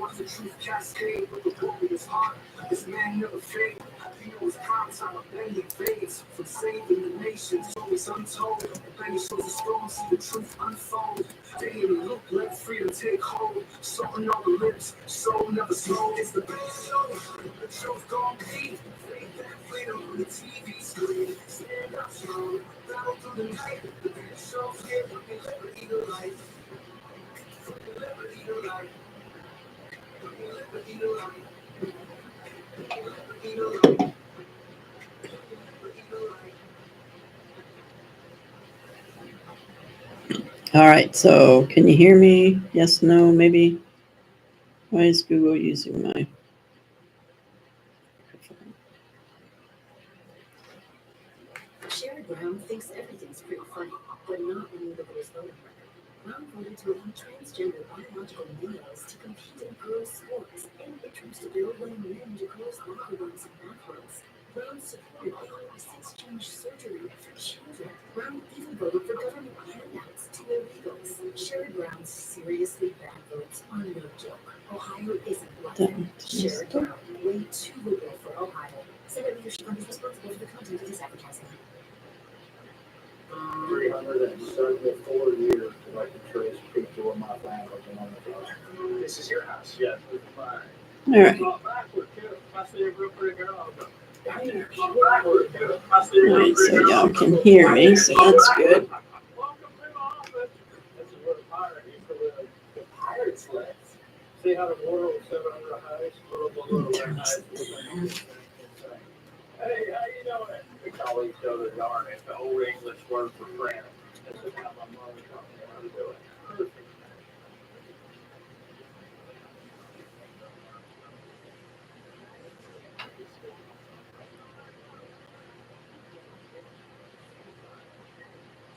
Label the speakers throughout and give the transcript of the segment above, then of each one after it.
Speaker 1: Watch the truth cascade with the warrior's heart. This man never fades. You know it's prime time. Then he fades from saving the nation. Stories untold. Then he shows the storm. See the truth unfold. Daily look, let freedom take hold. Salt on all the lips. Soul never slow. It's the best show. The truth gon' be. Faith and freedom on the TV screen. Stand up strong. Battle through the night. The best show's here. Fucking liberty to life. Fucking liberty to life. Fucking liberty to life. Fucking liberty to life. Liberty to life. All right, so can you hear me? Yes, no, maybe? Why is Google using my microphone?
Speaker 2: Sherrod Brown thinks everything's pretty funny, but not when you look at his voting record. Brown voted to allow transgender biological males to compete in girls' sports, and it troops to bill letting men do girls' locker rooms and bathrooms. Brown supported AR-6 surgery for children. Brown even voted for government handouts to illegals. Sherrod Brown's seriously bad votes are no joke. Ohio isn't like that. Sherrod Brown, way too liberal for Ohio. Senate leadership is responsible for the content of this advertising.
Speaker 3: 374 years that I can trace people in my family.
Speaker 4: This is your house. Yes, this is mine.
Speaker 1: All right. All right, so y'all can hear me, so that's good.
Speaker 3: This is where the pirate used to live. The pirates lived. See how the water was 700 heights? Little heights. Hey, how you doing? We call each other yarn. It's the old English word for friend. This is how my mother taught me how to do it. Perfect.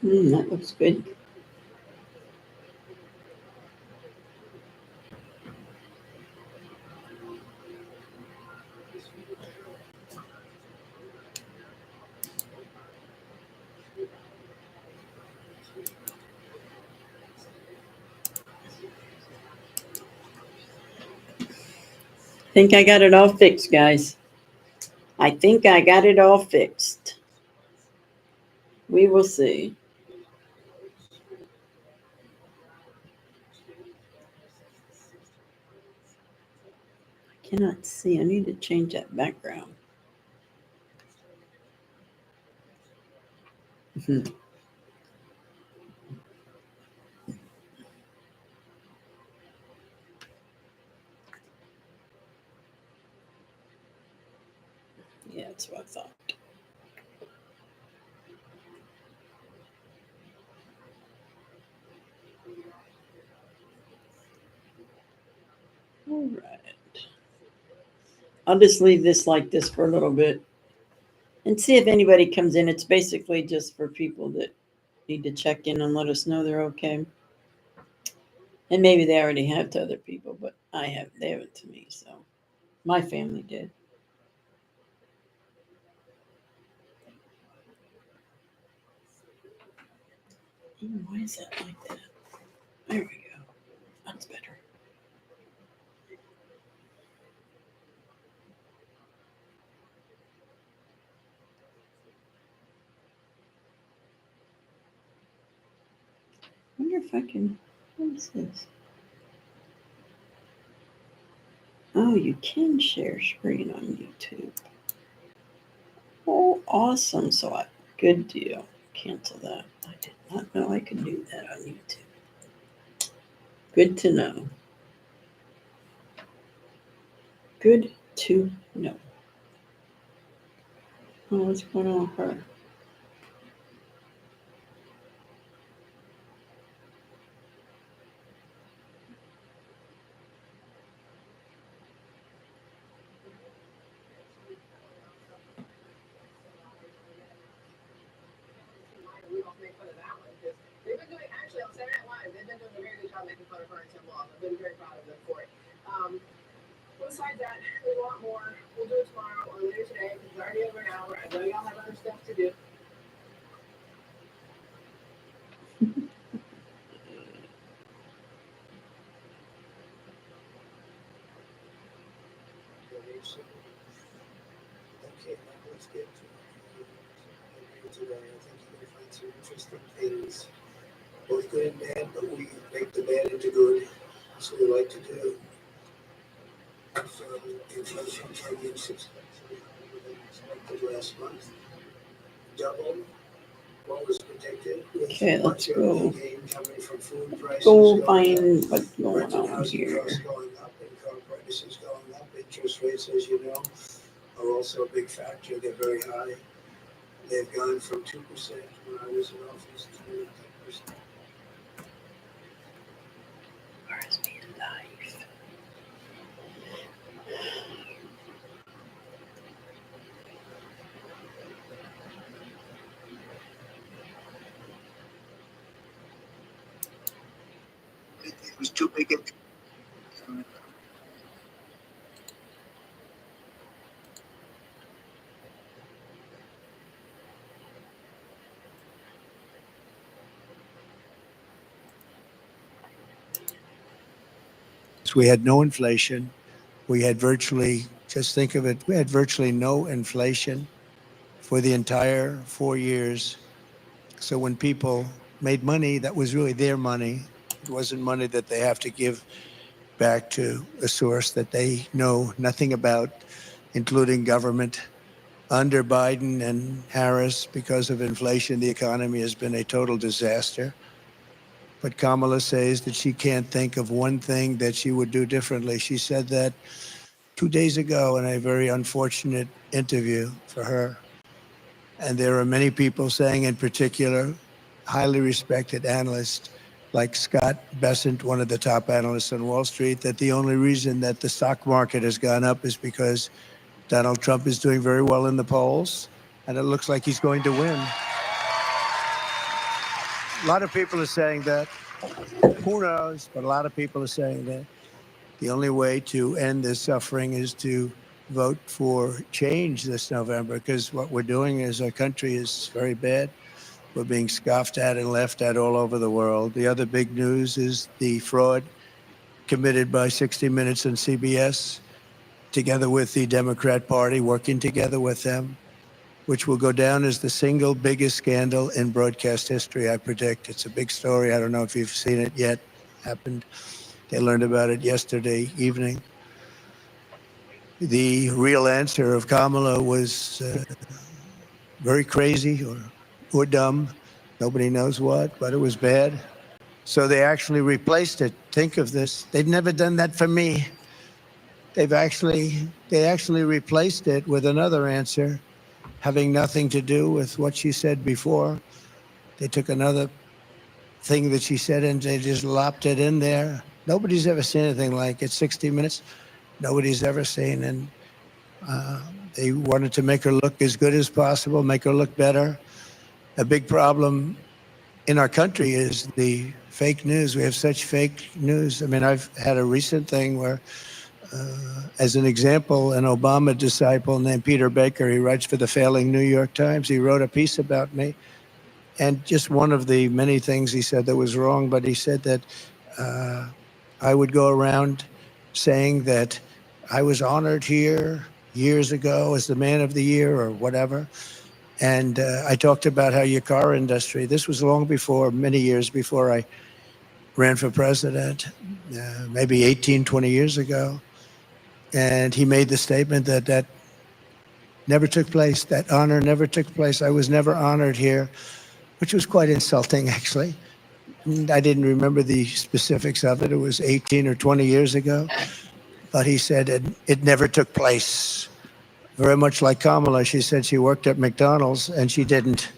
Speaker 1: That looks good. I think I got it all fixed, guys. I think I got it all fixed. We will see. I cannot see. I need to change that background. Yeah, that's what I thought. All right. I'll just leave this like this for a little bit and see if anybody comes in. It's basically just for people that need to check in and let us know they're okay. And maybe they already have to other people, but they haven't to me, so my family did. Why is that like that? There we go. That's better. I wonder if I can. What is this? Oh, you can share screen on YouTube. Oh, awesome. Good deal. Cancel that. I did not know I could do that on YouTube. Good to know. Good to know. Oh, what's going on with her?
Speaker 5: Actually, on Saturday Night Live, they've been doing a very good job making fun of her and Tim Law. I've been very proud of them for it. Besides that, there's a lot more. We'll do it tomorrow or later today because it's already over an hour. I know y'all have other stuff to do.
Speaker 3: page. So, okay, now let's get to today. I think you're going to find some interesting things, both good and bad, but we make the bad into good. That's what we like to do. So, inflation 10-year 6 expected last month. Double what was predicted.
Speaker 6: Okay, let's
Speaker 3: Much of
Speaker 6: go.
Speaker 3: the gain coming from food prices
Speaker 6: Go
Speaker 3: going
Speaker 6: find
Speaker 3: up,
Speaker 6: what's going
Speaker 3: rental
Speaker 6: on
Speaker 3: housing
Speaker 6: here.
Speaker 3: costs going up, and car prices going up. Interest rates, as you know, are also a big factor. They're very high. They've gone from 2% when I was in office to 10%. It was too big. We had no inflation. We had virtually, just think of it, we had virtually no inflation for the entire 4 years. So when people made money, that was really their money. It wasn't money that they have to give back to a source that they know nothing about, including government. Under Biden and Harris, because of inflation, the economy has been a total disaster. But Kamala says that she can't think of one thing that she would do differently. She said that 2 days ago in a very unfortunate interview for her. And there are many people saying, in particular, highly respected analysts like Scott Bessent, one of the top analysts on Wall Street, that the only reason that the stock market has gone up is because Donald Trump is doing very well in the polls, and it looks like he's going to win. A lot of people are saying that. Who knows? But a lot of people are saying that the only way to end this suffering is to vote for change this November, because what we're doing as a country is very bad. We're being scoffed at and laughed at all over the world. The other big news is the fraud committed by 60 Minutes and CBS, together with the Democrat Party, working together with them, which will go down as the single biggest scandal in broadcast history, I predict. It's a big story. I don't know if you've seen it yet. Happened. They learned about it yesterday evening. The real answer of Kamala was very crazy or dumb. Nobody knows what, but it was bad. So they actually replaced it. Think of this. They've never done that for me. They actually replaced it with another answer having nothing to do with what she said before. They took another thing that she said and they just lopped it in there. Nobody's ever seen anything like it. 60 Minutes, nobody's ever seen. And they wanted to make her look as good as possible, make her look better. A big problem in our country is the fake news. We have such fake news. I mean, I've had a recent thing where, as an example, an Obama disciple named Peter Baker, he writes for the failing New York Times. He wrote a piece about me. And just one of the many things he said that was wrong, but he said that I would go around saying that I was honored here years ago as the man of the year or whatever. And I talked about how your car industry, this was long before, many years before I ran for president, maybe 18, 20 years ago. And he made the statement that that never took place, that honor never took place. I was never honored here, which was quite insulting, actually. I didn't remember the specifics of it. It was 18 or 20 years ago. But he said it never took place. Very much like Kamala, she said she worked at McDonald's and she didn't.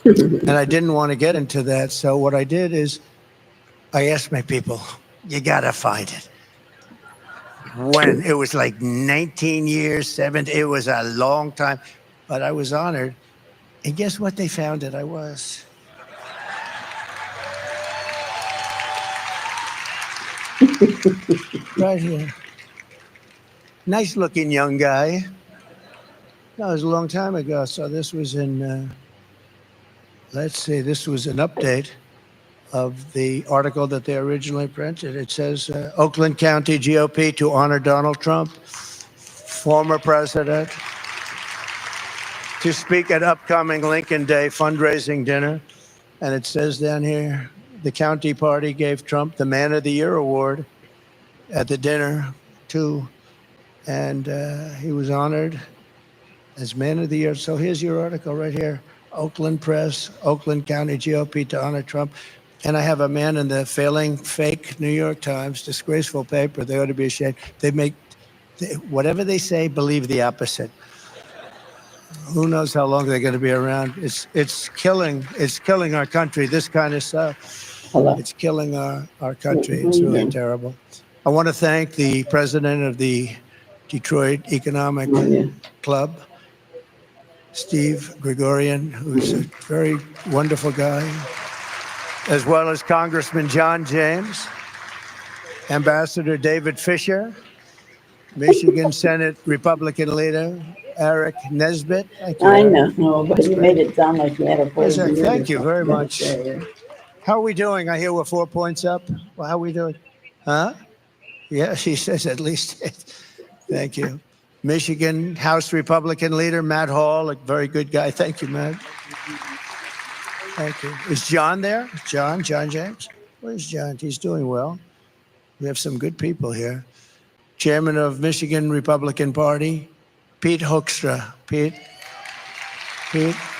Speaker 3: And I didn't want to get into that. So what I did is I asked my people, you got to find it. When it was like 19 years, 17, it was a long time, but I was honored. And guess what? They found it. I was. Right here. Nice looking young guy. No, it was a long time ago. So this was in, let's see, this was an update
Speaker 6: of the article that they originally printed. It says, Oakland County GOP to honor Donald Trump, former president, to speak at upcoming Lincoln Day fundraising dinner. And it says down here, the county party gave Trump the Man of the Year award at the dinner, too. And he was honored as Man of the Year. So here's your article right here. Oakland Press, Oakland County GOP to honor Trump. And I have a man in the failing, fake New York Times, disgraceful paper. They ought to be ashamed. Whatever they say, believe the opposite. Who knows how long they're going to be around? It's killing our country. This kind of stuff. It's killing our country. It's really terrible. I want to thank the president of the Detroit Economic Club, Steve Gregorian, who's a very wonderful guy, as well as Congressman John James, Ambassador David Fisher, Michigan Senate Republican leader Eric Nesbitt.
Speaker 7: I know, but you made it sound like you had a full year.
Speaker 6: Thank you very much. How are we doing? I hear we're 4 points up. Well, how are we doing? Huh? Yeah, she says at least. Thank you. Michigan House Republican leader Matt Hall, a very good guy. Thank you, Matt. Thank you. Is John there? John James? Where's John? He's doing well. We have some good people here. Chairman of Michigan Republican Party, Pete Hoekstra. Pete,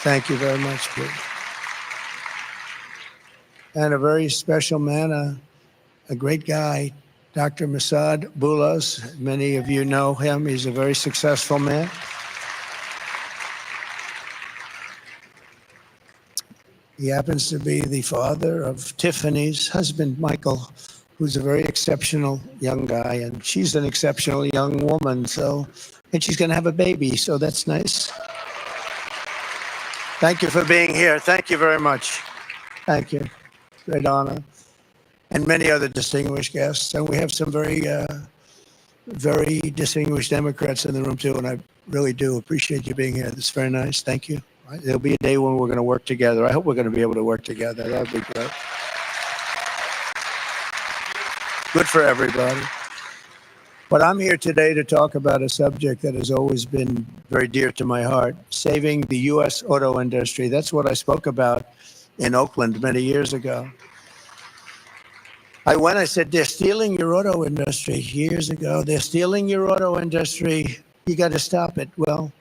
Speaker 6: thank you very much, Pete. And a very special man, a great guy, Dr. Masad Boulos. Many of you know him. He's a very successful man. He happens to be the father of Tiffany's husband, Michael, who's a very exceptional young guy, and she's an exceptional young woman. And she's going to have a baby, so that's nice. Thank you for being here. Thank you very much. Thank you. Great honor. And many other distinguished guests. And we have some very distinguished Democrats in the room, too, and I really do appreciate you being here. It's very nice. Thank you. There'll be a day when we're going to work together. I hope we're going to be able to work together. That would be great. Good for everybody. But I'm here today to talk about a subject that has always been very dear to my heart, saving the U.S. auto industry. That's what I spoke about in Oakland many years ago. I said, they're stealing your auto industry years ago. They're stealing your auto industry. You got to stop it. Well,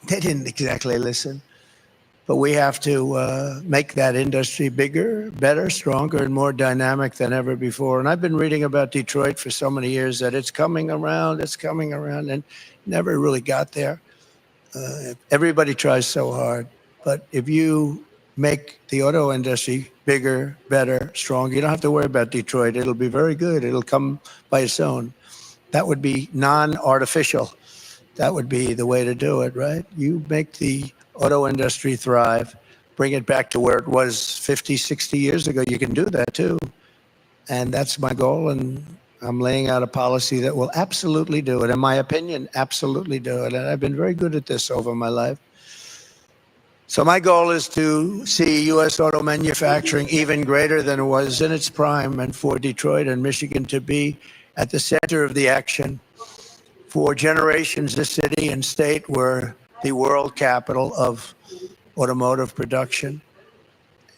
Speaker 6: they didn't exactly listen. But we have to make that industry bigger, better, stronger, and more dynamic than ever before. And I've been reading about Detroit for so many years that it's coming around, and never really got there. Everybody tries so hard. But if you make the auto industry bigger, better, stronger, you don't have to worry about Detroit. It'll be very good. It'll come by its own. That would be non-artificial. That would be the way to do it, right? You make the auto industry thrive, bring it back to where it was 50, 60 years ago. You can do that too. And that's my goal. And I'm laying out a policy that will absolutely do it. In my opinion, absolutely do it. And I've been very good at this over my life. So my goal is to see U.S. auto manufacturing even greater than it was in its prime, and for Detroit and Michigan to be at the center of the action. For generations, this city and state were the world capital of automotive production.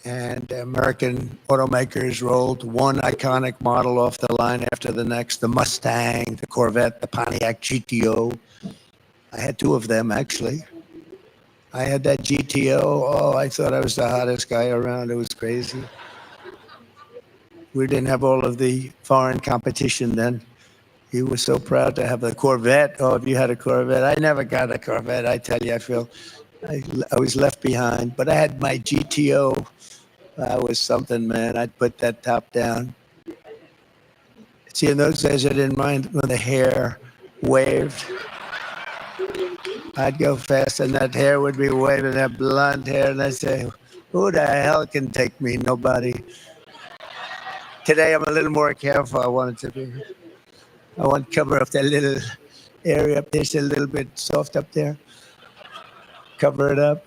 Speaker 6: And American automakers rolled one iconic model off the line after the next, the Mustang, the Corvette, the Pontiac GTO. I had two of them, actually. I had that GTO. Oh, I thought I was the hottest guy around. It was crazy. We didn't have all of the foreign competition then. He was so proud to have a Corvette. Oh, if you had a Corvette. I never got a Corvette. I tell you, I was left behind. But I had my GTO. That was something, man. I'd put that top down. See, in those days, I didn't mind when the hair waved. I'd go fast, and that hair would be waving, that blonde hair. And I'd say, who the hell can take me? Nobody. Today, I'm a little more careful. I want it to be. I want to cover up that little area up there. It's a little bit soft up there. Cover it up.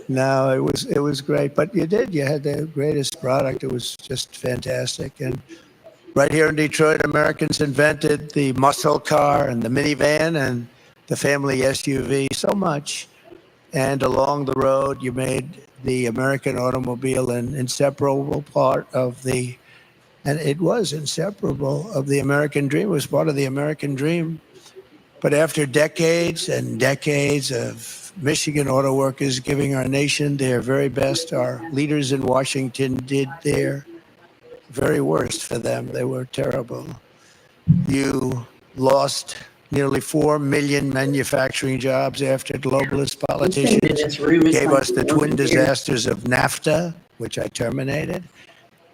Speaker 6: No, it was great, but you had the greatest product. It was just fantastic. And right here in Detroit, Americans invented the muscle car and the minivan and the family SUV so much. And along the road, you made the American automobile an inseparable part of the, and it was inseparable of the American dream. It was part of the American dream. But after decades and decades of Michigan auto workers giving our nation their very best, our leaders in Washington did their very worst for them. They were terrible. You lost nearly 4 million manufacturing jobs after globalist politicians gave us the twin disasters of NAFTA, which I terminated,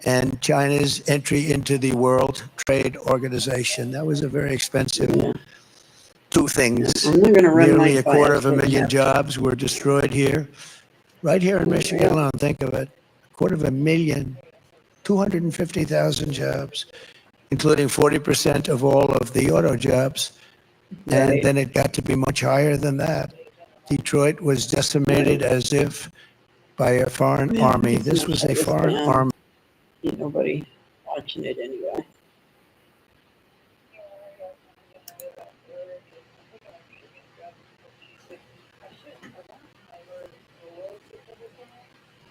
Speaker 6: and China's entry into the World Trade Organization. That was a very expensive two things.
Speaker 7: I'm not gonna run
Speaker 6: Nearly
Speaker 7: my
Speaker 6: a quarter of
Speaker 7: class
Speaker 6: a million
Speaker 7: without-
Speaker 6: jobs were destroyed here. Right here in Michigan alone, think of it. A quarter of a million, 250,000 jobs, including 40% of all of the auto jobs. And
Speaker 7: Right.
Speaker 6: then it got to be much higher than that. Detroit was decimated as if by a foreign
Speaker 7: Yeah,
Speaker 6: army.
Speaker 7: it's
Speaker 6: This
Speaker 7: not
Speaker 6: was
Speaker 7: like
Speaker 6: a
Speaker 7: this
Speaker 6: foreign
Speaker 7: now.
Speaker 6: army.
Speaker 7: Nobody watching it anyway.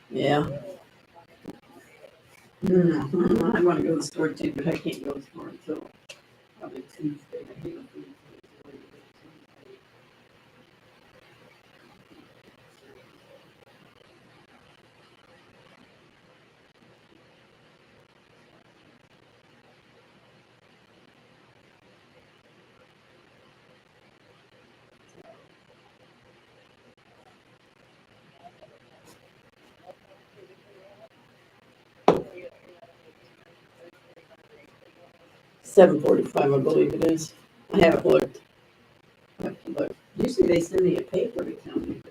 Speaker 7: Yeah. I want to go to the store too, but I can't go to the store until probably Tuesday. I hate when Tuesdays are late. $7:45, I believe it is. I haven't looked. I have to look. Usually they send me a paper to tell me.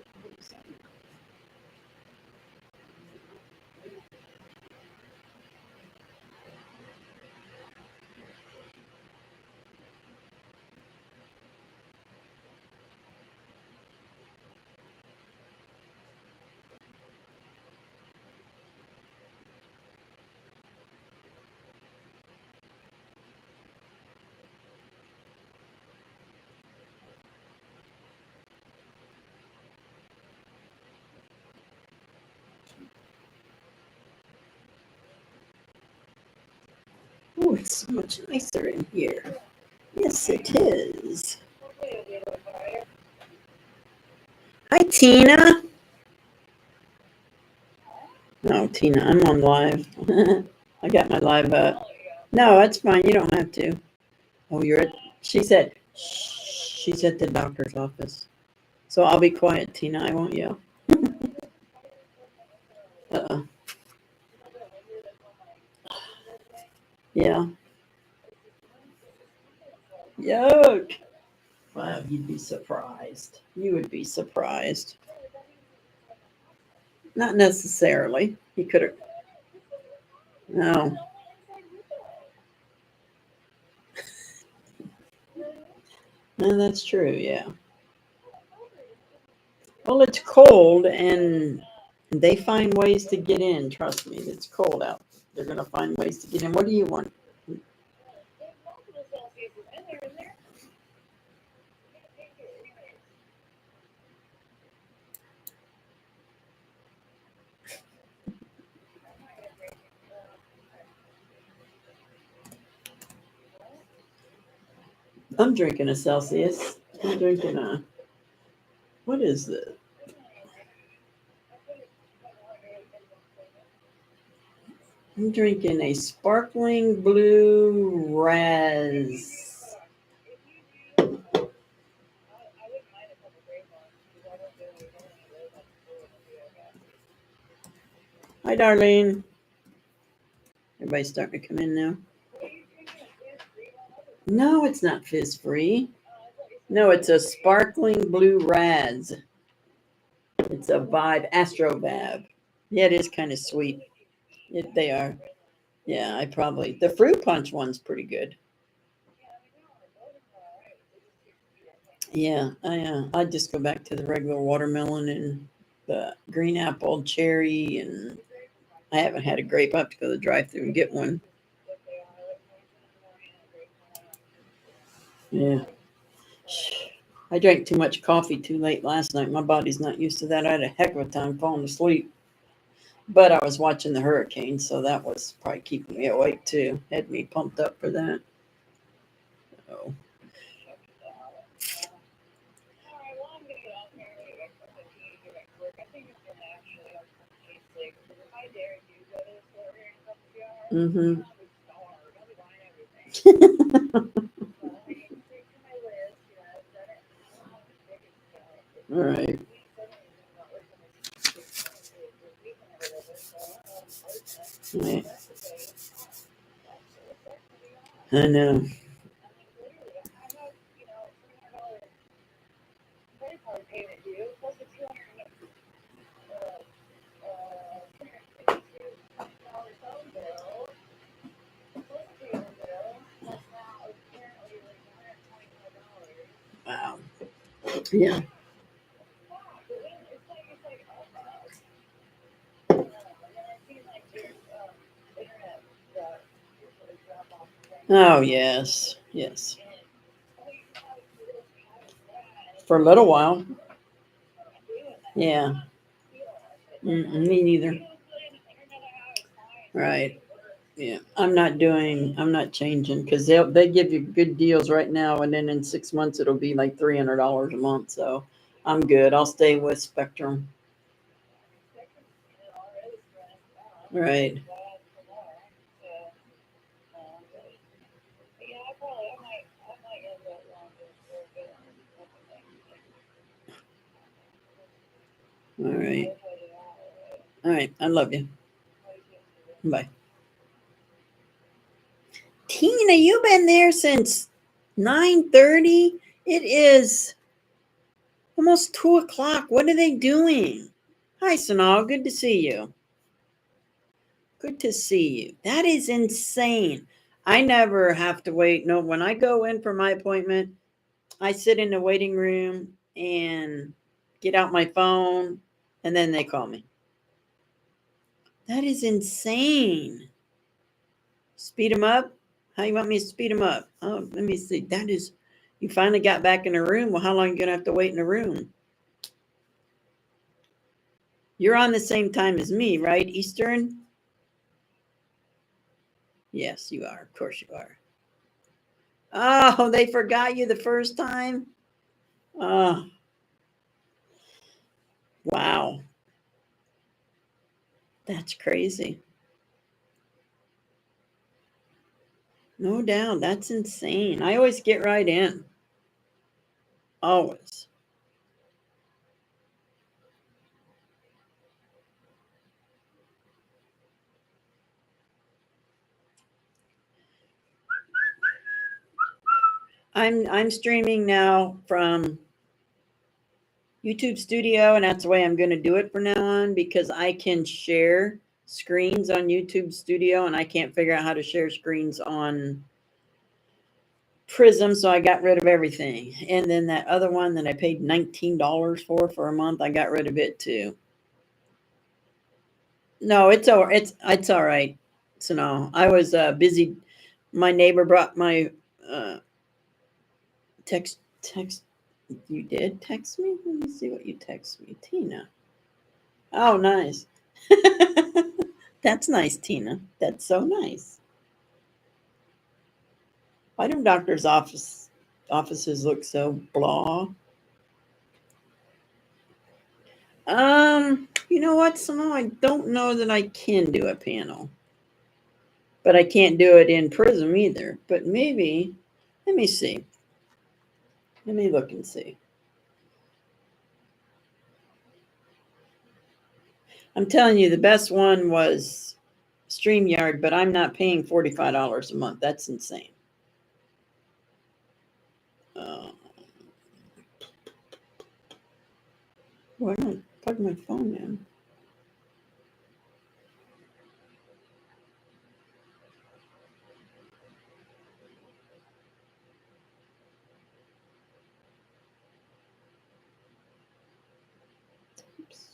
Speaker 7: But oh, it's so much nicer in here. Yes, it is. Hi, Tina. No, Tina, I'm on live. I got my live up. No, that's fine. You don't have to. Oh, you're at, she said, shh, she's at the doctor's office. So I'll be quiet, Tina. I won't yell. Uh-uh. Yeah. Yuck. Wow, you'd be surprised. You would be surprised. Not necessarily. He could have. No. No, that's true. Yeah. Well, it's cold and they find ways to get in. Trust me, it's cold out. They're going to find ways to get in. What do you want? I'm drinking a Celsius. I'm drinking a. What is this? I'm drinking a sparkling blue raz. Hi, Darlene. Everybody's starting to come in now. No, it's not fizz free. No, it's a sparkling blue raz. It's a Vibe, Astro Vab. Yeah, it is kind of sweet. They are. Yeah, I probably the fruit punch one's pretty good. Yeah, I just go back to the regular watermelon and the green apple, cherry, and I haven't had a grape. I have to go to the drive-through and get one. Yeah. I drank too much coffee too late last night. My body's not used to that. I had a heck of a time falling asleep. But I was watching the hurricane, so that was probably keeping me awake too. Had me pumped up for that. So, mm-hmm. All right. Right. I know. Wow. Yeah. Oh, yes. Yes. For a little while. Yeah. Me neither. Right. Yeah. I'm not changing because they give you good deals right now. And then in 6 months, it'll be like $300 a month. So I'm good. I'll stay with Spectrum. Right. All right. All right. I love you. Bye. Tina, you've been there since 9:30. It is almost 2 o'clock. What are they doing? Hi, Sanal. Good to see you. Good to see you. That is insane. I never have to wait. No, when I go in for my appointment, I sit in the waiting room and get out my phone, and then they call me. That is insane. Speed them up? How you want me to speed them up? Oh, let me see. That is, you finally got back in the room. Well, how long are you going to have to wait in the room? You're on the same time as me, right? Eastern? Yes, you are. Of course you are. Oh, they forgot you the first time? Oh, wow. That's crazy. No doubt. That's insane. I always get right in. Always. I'm streaming now from YouTube Studio, and that's the way I'm going to do it from now on because I can share screens on YouTube Studio, and I can't figure out how to share screens on Prism, so I got rid of everything. And then that other one that I paid $19 for a month, I got rid of it too. No, it's all right. So no, I was busy. My neighbor brought my text. You did text me? Let me see what you text me, Tina. Oh, nice. That's nice, Tina. That's so nice. Why do doctors' offices look so blah? You know what, Samo? I don't know that I can do a panel, but I can't do it in Prism either. But maybe, let me see. Let me look and see. I'm telling you, the best one was StreamYard, but I'm not paying $45 a month. That's insane. Why don't I plug my phone in? Oops.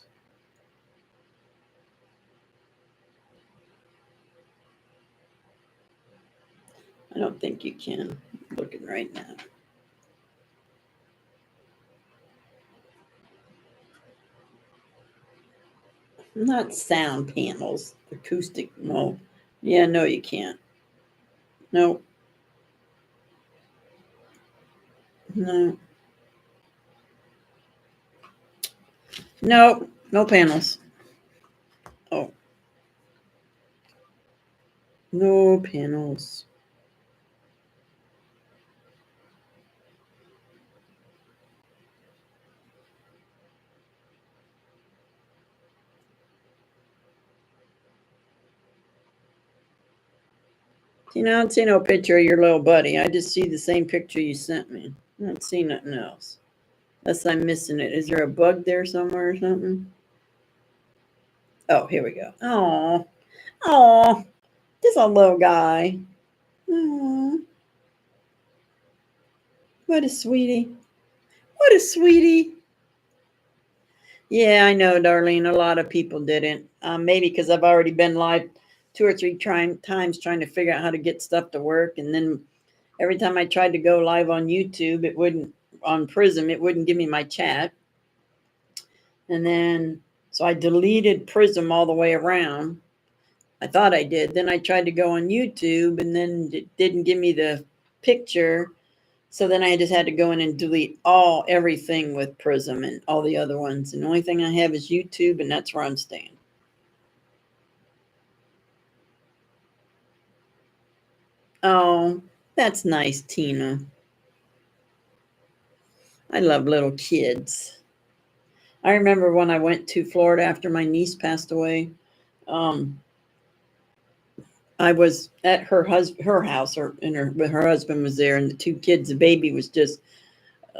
Speaker 7: I don't think you can. I'm looking right now. Not sound panels, acoustic. No. Yeah, no, you can't. No. No. No. No panels. Oh. No panels. See, now I don't see no picture of your little buddy. I just see the same picture you sent me. I don't see nothing else. Unless I'm missing it. Is there a bug there somewhere or something? Oh, here we go. Oh. Oh. Just a little guy. Oh. What a sweetie. What a sweetie. Yeah, I know, Darlene. A lot of people didn't. Maybe because I've already been live 2 or 3 times trying to figure out how to get stuff to work. And then every time I tried to go live on YouTube, it wouldn't, on Prism, it wouldn't give me my chat. And then, so I deleted Prism all the way around. I thought I did. Then I tried to go on YouTube and then it didn't give me the picture. So then I just had to go in and delete everything with Prism and all the other ones. And the only thing I have is YouTube, and that's where I'm staying. Oh, that's nice, Tina. I love little kids. I remember when I went to Florida after my niece passed away. I was at her house, her husband was there, and the 2 kids. The baby was just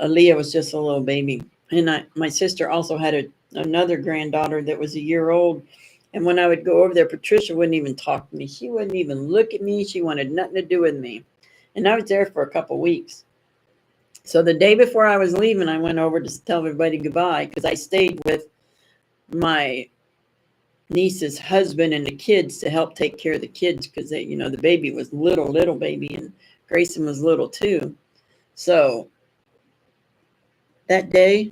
Speaker 7: Aaliyah was just a little baby, and my sister also had another granddaughter that was a year old. And when I would go over there, Patricia wouldn't even talk to me. She wouldn't even look at me. She wanted nothing to do with me. And I was there for a couple weeks. So the day before I was leaving, I went over to tell everybody goodbye because I stayed with my niece's husband and the kids to help take care of the kids because they, the baby was little baby, and Grayson was little too. So that day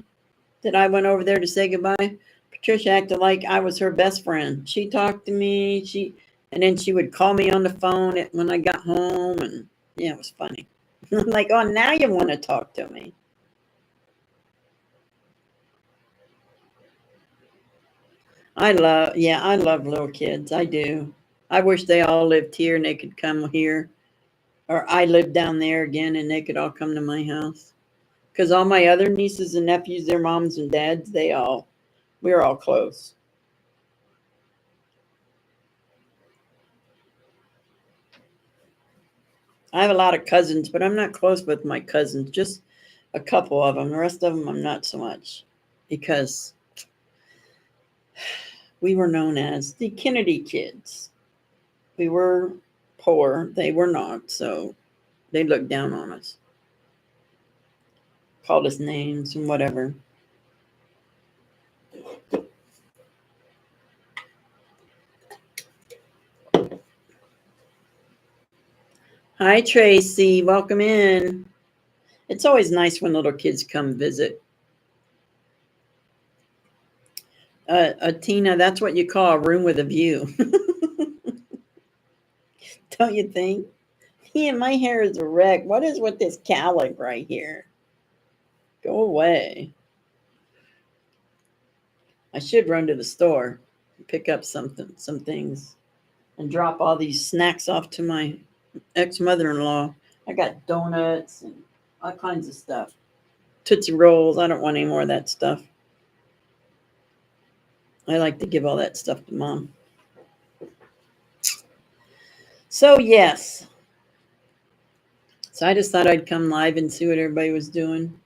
Speaker 7: that I went over there to say goodbye, Patricia acted like I was her best friend. She talked to me. And then she would call me on the phone when I got home, and yeah, it was funny. I'm like, oh, now you want to talk to me. I love little kids. I do. I wish they all lived here and they could come here, or I lived down there again and they could all come to my house. Because all my other nieces and nephews, their moms and dads, we're all close. I have a lot of cousins, but I'm not close with my cousins. Just a couple of them. The rest of them, I'm not so much, because we were known as the Kennedy kids. We were poor. They were not. So they looked down on us. Called us names and whatever. Hi, Tracy. Welcome in. It's always nice when little kids come visit. Tina, that's what you call a room with a view. Don't you think? Yeah, my hair is a wreck. What is with this cowlick right here? Go away. I should run to the store and pick up some things and drop all these snacks off to my ex-mother-in-law. I got donuts and all kinds of stuff. Tootsie Rolls. I don't want any more of that stuff. I like to give all that stuff to Mom. So, yes. So I just thought I'd come live and see what everybody was doing.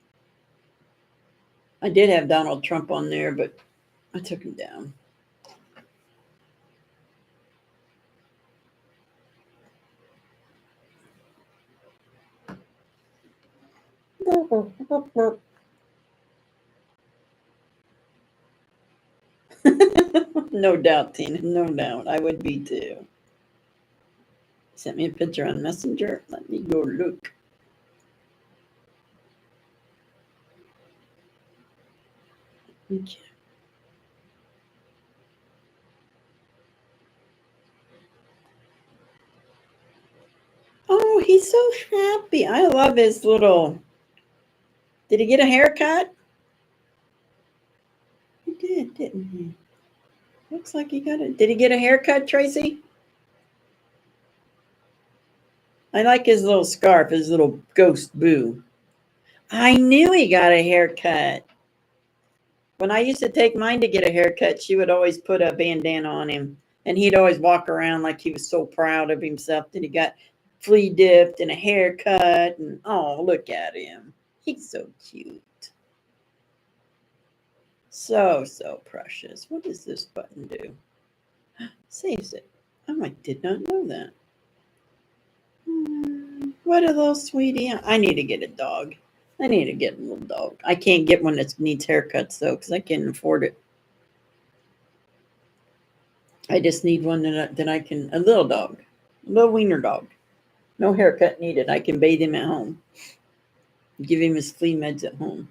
Speaker 7: I did have Donald Trump on there, but I took him down. No doubt, Tina. No doubt. I would be too. Sent me a picture on Messenger. Let me go look. Okay. Oh, he's so happy. I love his little. Did he get a haircut? He did, didn't he? Looks like he got it. Did he get a haircut, Tracy? I like his little scarf, his little ghost boo. I knew he got a haircut. When I used to take mine to get a haircut, she would always put a bandana on him. And he'd always walk around like he was so proud of himself that he got flea dipped and a haircut. And oh, look at him. He's so cute. So precious. What does this button do? Saves it. Oh, I did not know that. What a little sweetie. I need to get a dog. I need to get a little dog. I can't get one that needs haircuts, though, because I can't afford it. I just need one that I can, a little dog, a little wiener dog. No haircut needed. I can bathe him at home. Give him his flea meds at home.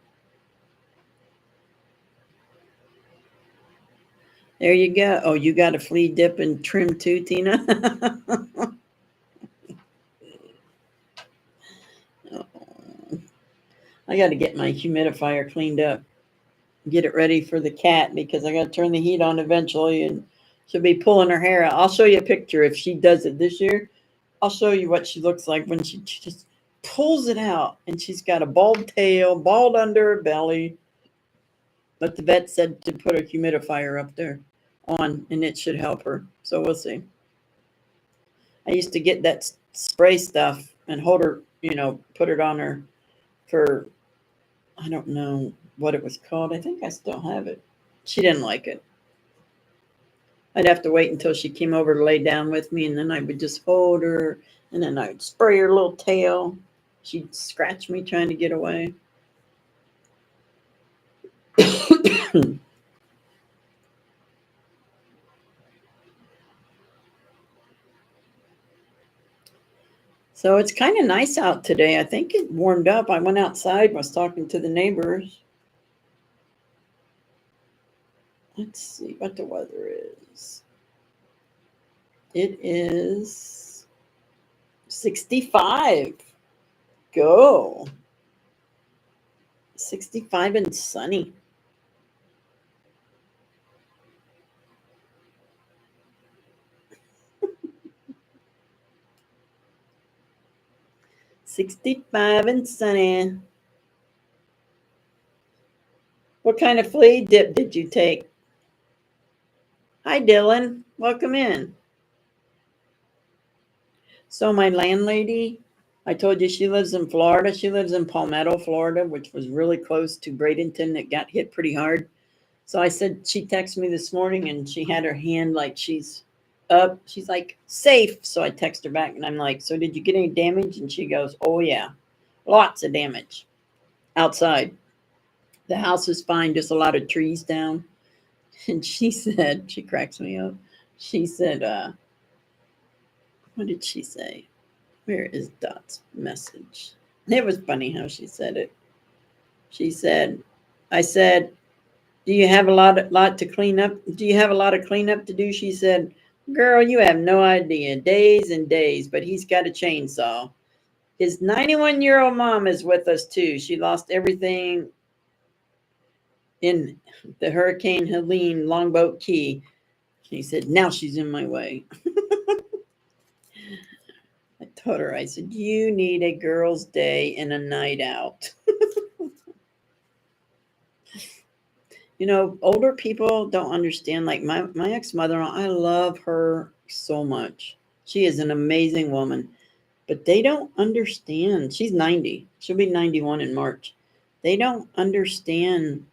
Speaker 7: There you go. Oh, you got a flea dip and trim too, Tina? Oh. I got to get my humidifier cleaned up. Get it ready for the cat because I got to turn the heat on eventually and she'll be pulling her hair out. I'll show you a picture if she does it this year. I'll show you what she looks like when she just pulls it out and she's got a bald tail, bald under her belly. But the vet said to put a humidifier up there on and it should help her. So we'll see. I used to get that spray stuff and hold her, put it on her for, I don't know what it was called. I think I still have it. She didn't like it. I'd have to wait until she came over to lay down with me, and then I would just hold her, and then I'd spray her little tail. She'd scratch me trying to get away. So it's kind of nice out today. I think it warmed up. I went outside, was talking to the neighbors. Let's see what the weather is. It is 65. Go. 65 and sunny. $65 and sunny. What kind of flea dip did you take? Hi, Dylan. Welcome in. So my landlady, I told you she lives in Florida. She lives in Palmetto, Florida, which was really close to Bradenton that got hit pretty hard. So I said, she texted me this morning and she had her hand like she's up. She's like, safe. So I text her back and I'm like, so did you get any damage? And she goes, oh yeah, lots of damage outside. The house is fine, just a lot of trees down. And she said, she cracks me up. She said, what did she say? Where is Dot's message? It was funny how she said it. She said, I said, do you have a lot to clean up? Do you have a lot of cleanup to do? She said, girl, you have no idea. Days and days, but he's got a chainsaw. His 91-year-old mom is with us too. She lost everything in the Hurricane Helene Longboat Key. She said, now she's in my way. I told her, I said, you need a girl's day and a night out. Older people don't understand. Like my ex-mother-in-law, I love her so much. She is an amazing woman, but they don't understand. She's 90. She'll be 91 in March. They don't understand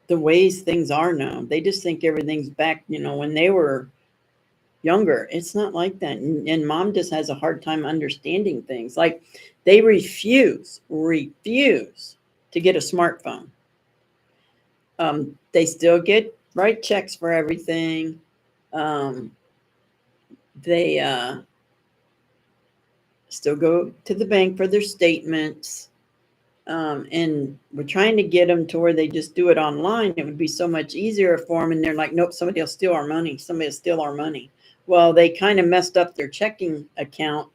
Speaker 7: the ways things are now. They just think everything's back, when they were younger. It's not like that. And mom just has a hard time understanding things. Like they refuse to get a smartphone. They still write checks for everything. They still go to the bank for their statements. And we're trying to get them to where they just do it online. It would be so much easier for them. And they're like, nope, somebody will steal our money. Somebody will steal our money. Well, they kind of messed up their checking account,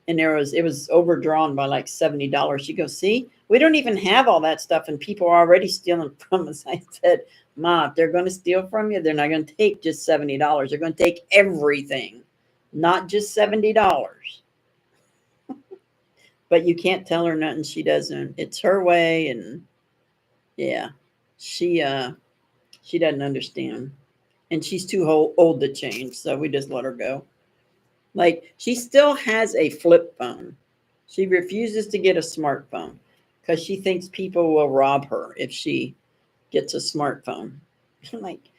Speaker 7: and it was overdrawn by like $70. She goes, see, we don't even have all that stuff, and people are already stealing from us. I said, Ma, if they're going to steal from you, they're not going to take just $70. They're going to take everything, not just $70. But you can't tell her nothing. She doesn't. It's her way, and yeah, she doesn't understand, and she's too old to change. So we just let her go. Like, she still has a flip phone. She refuses to get a smartphone because she thinks people will rob her if she gets a smartphone. I'm like,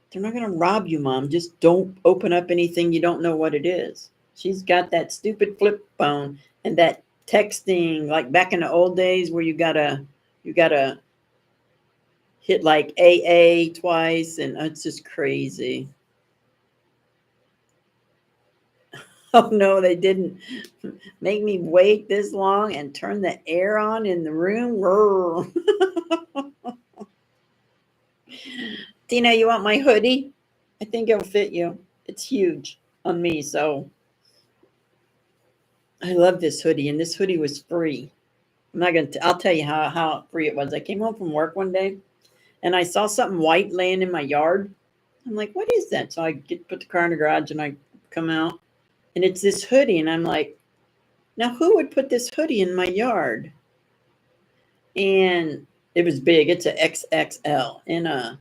Speaker 7: they're not going to rob you, Mom. Just don't open up anything you don't know what it is. She's got that stupid flip phone and that texting, like back in the old days where you gotta hit like AA twice, and it's just crazy. Oh no, they didn't make me wait this long and turn the air on in the room. Tina, you want my hoodie? I think it'll fit you. It's huge on me, so I love this hoodie, and this hoodie was free. I'm not gonna. I'll tell you how free it was. I came home from work one day, and I saw something white laying in my yard. I'm like, "What is that?" So I put the car in the garage, and I come out, and it's this hoodie, and I'm like, "Now, who would put this hoodie in my yard?" And it was big. It's a XXL, and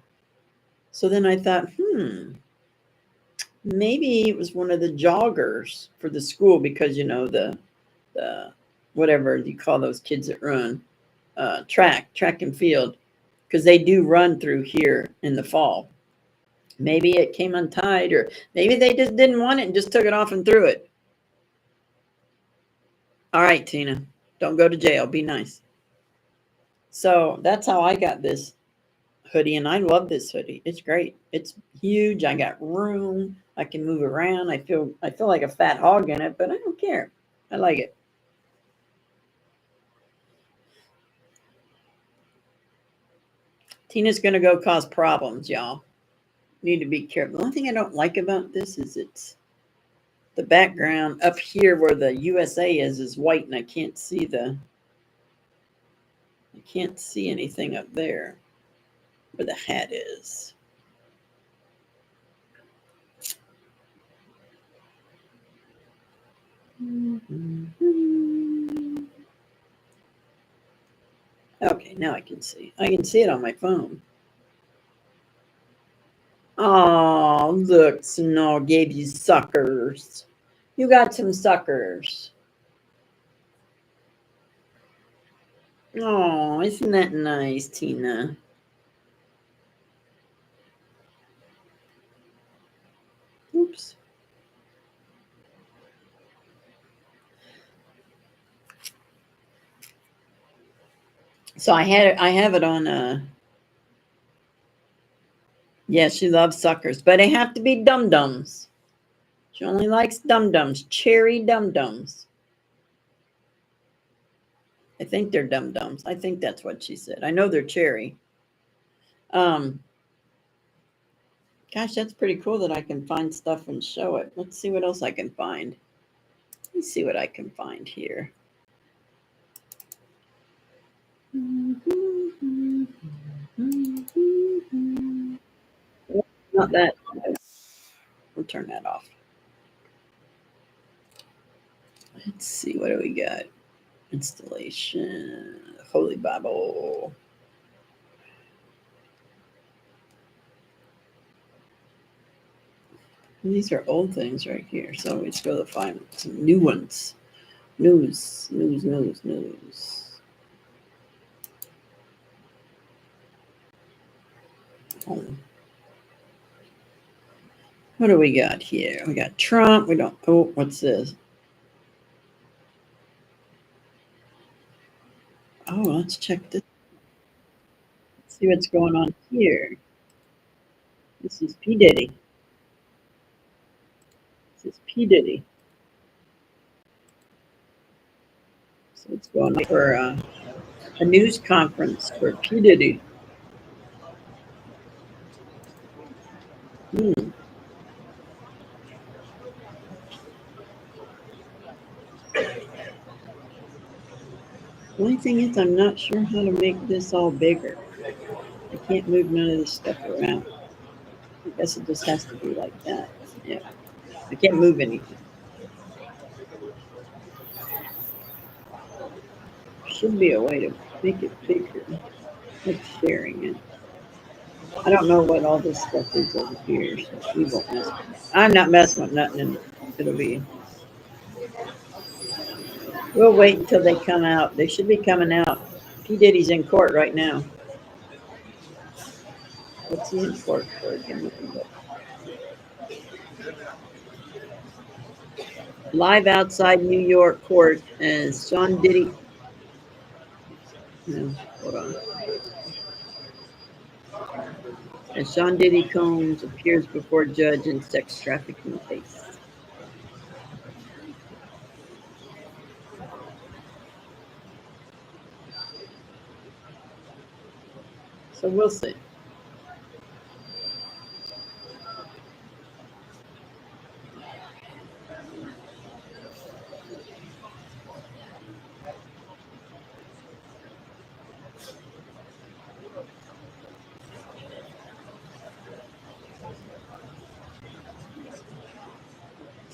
Speaker 7: so then I thought, maybe it was one of the joggers for the school, because you know the whatever you call those kids that run track and field, because they do run through here in the fall. Maybe it came untied, or maybe they just didn't want it and just took it off and threw it. All right, Tina, don't go to jail. Be nice. So that's how I got this hoodie, and I love this hoodie. It's great. It's huge. I got room. I can move around. I feel like a fat hog in it, but I don't care. I like it. Tina's going to go cause problems, y'all. Need to be careful. The only thing I don't like about this is it's the background up here where the USA is white, and I can't see anything up there where the hat is. Okay, now I can see. I can see it on my phone. Oh, look, Snow gave you suckers. You got some suckers. Oh, isn't that nice, Tina? Oops. So I have it on yeah, she loves suckers, but they have to be dum-dums. She only likes dum-dums, cherry dum-dums. I think they're dum-dums. I think that's what she said. I know they're cherry. Gosh, that's pretty cool that I can find stuff and show it. Let's see what else I can find. Let me see what I can find here. Not that. We'll turn that off. Let's see, what do we got? Installation, Holy Bible. And these are old things right here, so let's go to find some new ones. News. Oh. What do we got here? We got Trump. We don't. Oh, what's this? Oh, let's check this. Let's see what's going on here. This is P. Diddy. This is P. Diddy. It's going on for a news conference for P. Diddy. Only thing is, I'm not sure how to make this all bigger. I can't move none of this stuff around. I guess it just has to be like that. Yeah. I can't move anything. Should be a way to make it bigger. Like sharing it. I don't know what all this stuff is over here, so we won't mess with it. I'm not messing with nothing, and it'll be. We'll wait until they come out. They should be coming out. P. Diddy's in court right now. What's he in court for again? Live outside New York court as Sean Diddy. No, hold on. As Sean Diddy Combs appears before judge in sex trafficking case. So we'll see.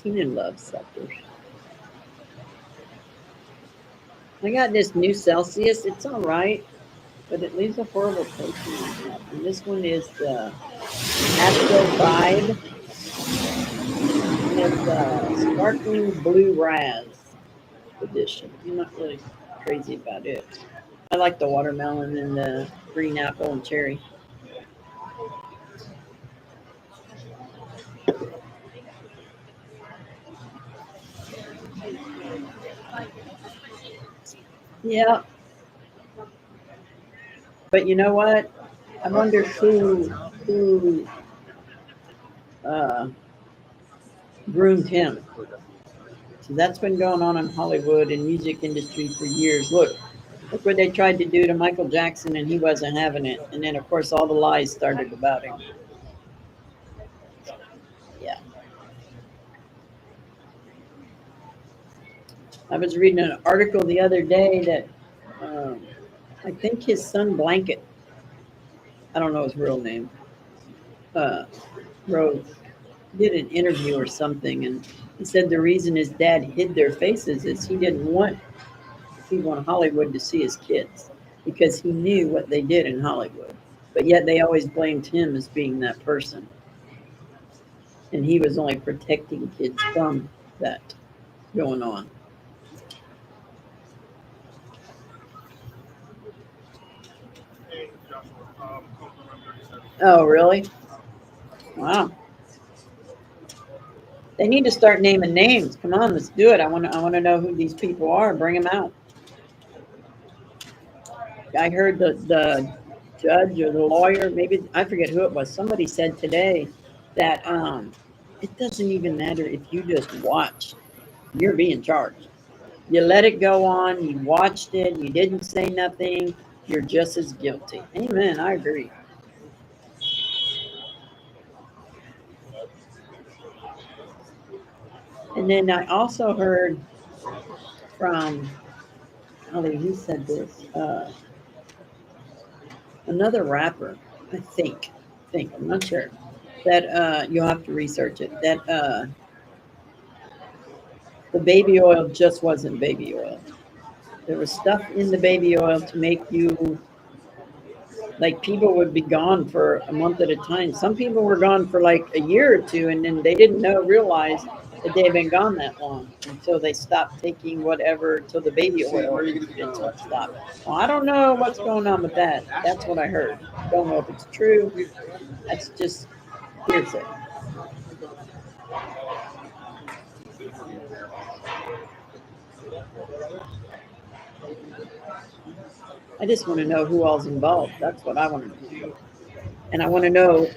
Speaker 7: Keenan loves suckers. I got this new Celsius. It's all right, but it leaves a horrible taste in my mouth. And this one is the Astro Vibe. And it's Sparkling Blue Raz edition. I'm not really crazy about it. I like the watermelon and the green apple and cherry. Yeah. But you know what? I wonder who groomed him. So that's been going on in Hollywood and music industry for years. Look what they tried to do to Michael Jackson, and he wasn't having it. And then, of course, all the lies started about him. Yeah. I was reading an article the other day that I think his son Blanket, I don't know his real name, did an interview or something, and he said the reason his dad hid their faces is he didn't want people in Hollywood to see his kids because he knew what they did in Hollywood, but yet they always blamed him as being that person, and he was only protecting kids from that going on. Oh, really? Wow. They need to start naming names. Come on, let's do it. I want to know who these people are. Bring them out. I heard the judge or the lawyer, maybe I forget who it was. Somebody said today that it doesn't even matter if you just watch. You're being charged. You let it go on. You watched it. You didn't say nothing. You're just as guilty. Amen. I agree. And then I also heard from, who said this? Another rapper, I think, I'm not sure, that you'll have to research it, that the baby oil just wasn't baby oil. There was stuff in the baby oil to make you, like people would be gone for a month at a time. Some people were gone for like a year or two, and then they didn't realize that they had been gone that long until they stopped taking whatever, till the baby oil stopped. Well, I don't know what's going on with that. That's what I heard. Don't know if it's true. That's just hearsay. I just want to know who all's involved. That's what I want to know. And I want to know,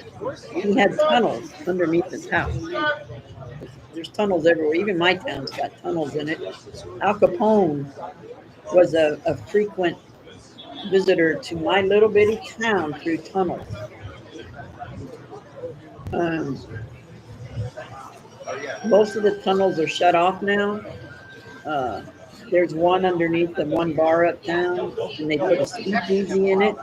Speaker 7: he had tunnels underneath his house. There's tunnels everywhere. Even my town's got tunnels in it. Al Capone was a frequent visitor to my little bitty town through tunnels. Um, most of the tunnels are shut off now. Uh, there's one underneath the one bar uptown, and they put a speakeasy in it,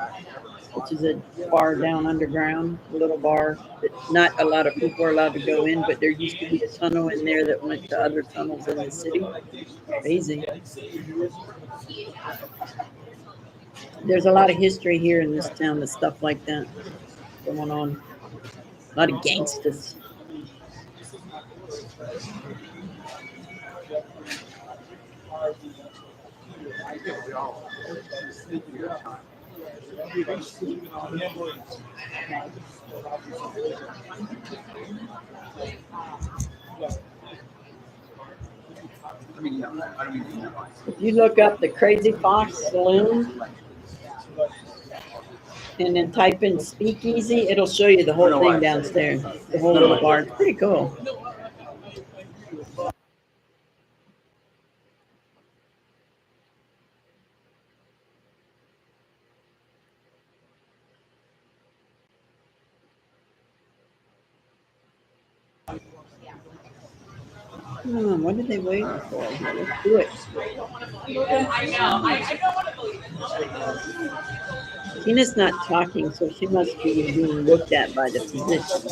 Speaker 7: which is a bar down underground, a little bar that not a lot of people are allowed to go in, but there used to be a tunnel in there that went to other tunnels in the city. Crazy. There's a lot of history here in this town with stuff like that going on. A lot of gangsters. If you look up the Crazy Fox Saloon and then type in speakeasy, it'll show you the whole thing downstairs, the whole little bar. It's pretty cool. What did they wait for? Let's do it. Tina's not talking, so she must be being looked at by the physician.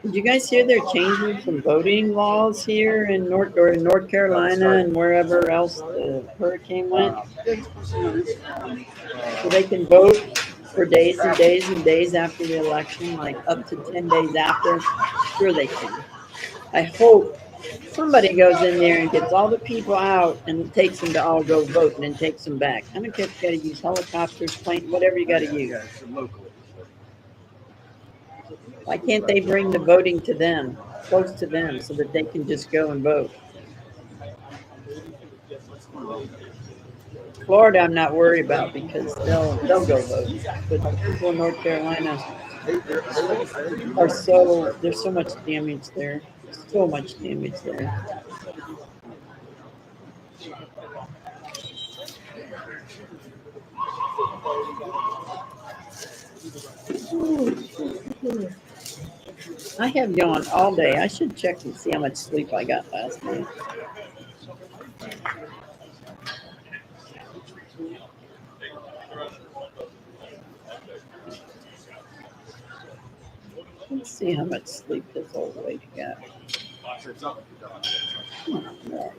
Speaker 7: Did you guys hear they're changing some voting laws here in North Carolina and wherever else the hurricane went? So they can vote for days and days and days after the election, like up to 10 days after. Sure they can. I hope somebody goes in there and gets all the people out and takes them to all go vote and then takes them back. I don't care if you got to use helicopters, planes, whatever you got to use. Why can't they bring the voting to them, close to them, so that they can just go and vote? Florida, I'm not worried about because they'll go vote. But the people in North Carolina there's so much damage there. So much damage there. I have yawned all day. I should check and see how much sleep I got last night. Let's see how much sleep this old lady got. No.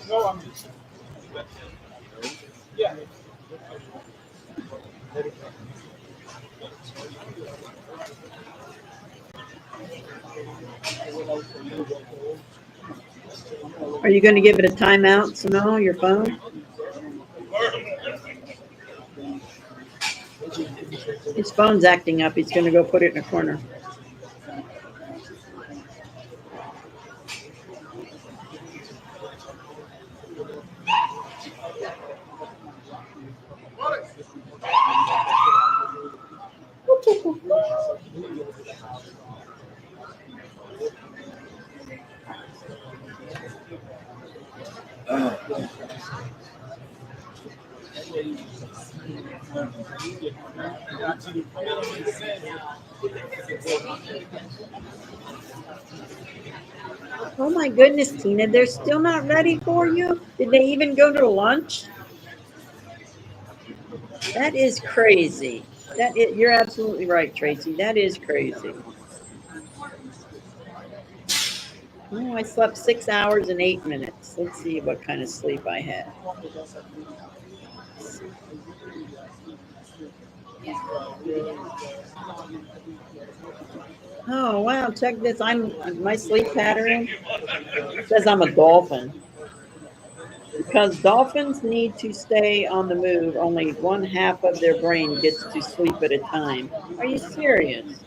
Speaker 3: No, I'm just. Yeah.
Speaker 7: Are you going to give it a timeout, Simone, your phone? His phone's acting up. He's going to go put it in a corner. Oh my goodness, Tina, they're still not ready for you? Did they even go to lunch? That is crazy. You're absolutely right, Tracy. That is crazy. Oh, I slept 6 hours and 8 minutes. Let's see what kind of sleep I had. Oh wow, check this. My sleep pattern says I'm a dolphin. Because dolphins need to stay on the move, only one half of their brain gets to sleep at a time. Are you serious?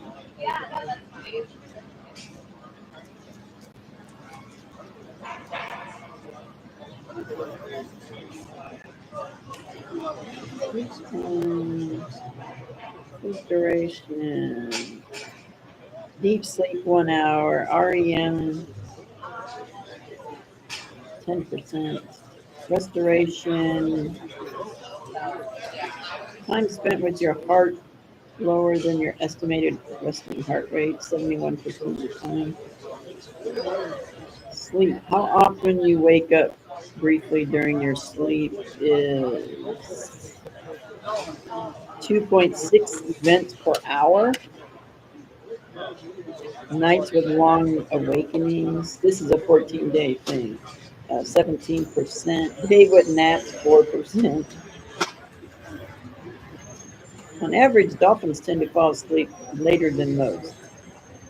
Speaker 7: Sleep duration. Deep sleep 1 hour. REM 10%. Restoration. Time spent with your heart lower than your estimated resting heart rate, 71% of the time. Sleep. How often you wake up briefly during your sleep is 2.6 events per hour. Nights with long awakenings. This is a 14-day thing. 17%. Day with naps, 4%. On average, dolphins tend to fall asleep later than most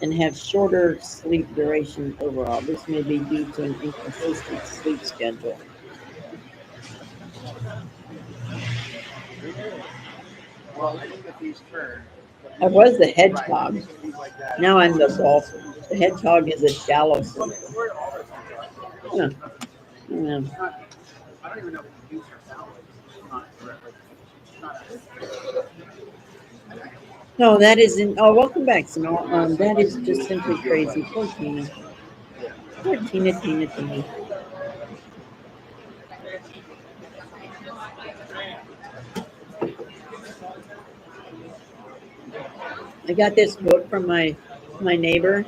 Speaker 7: and have shorter sleep duration overall. This may be due to an inconsistent sleep schedule.
Speaker 4: Well, I think that these turn.
Speaker 7: I was the hedgehog. Now I'm the dolphin. The hedgehog is a shallow sleeper. Yeah. Yeah.
Speaker 4: I don't even know if you use your salad. Not correctly.
Speaker 7: No, that isn't. Oh, welcome back, Simone. That is just simply crazy. Poor Tina. Poor Tina. I got this book from my neighbor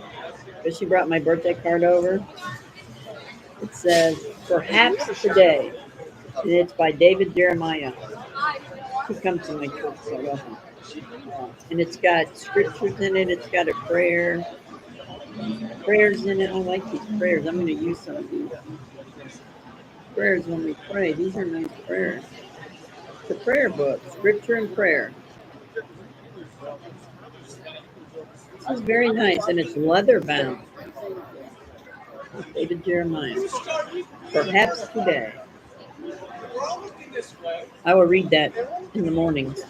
Speaker 7: because she brought my birthday card over. It says Perhaps Today, and it's by David Jeremiah. He comes to my church so often. And it's got scriptures in it. It's got a prayer. Prayers in it. I like these prayers. I'm going to use some of these prayers when we pray. These are nice prayers. It's a prayer book, scripture and prayer. This is very nice, and it's leather bound. David Jeremiah. Perhaps Today. I will read that in the mornings.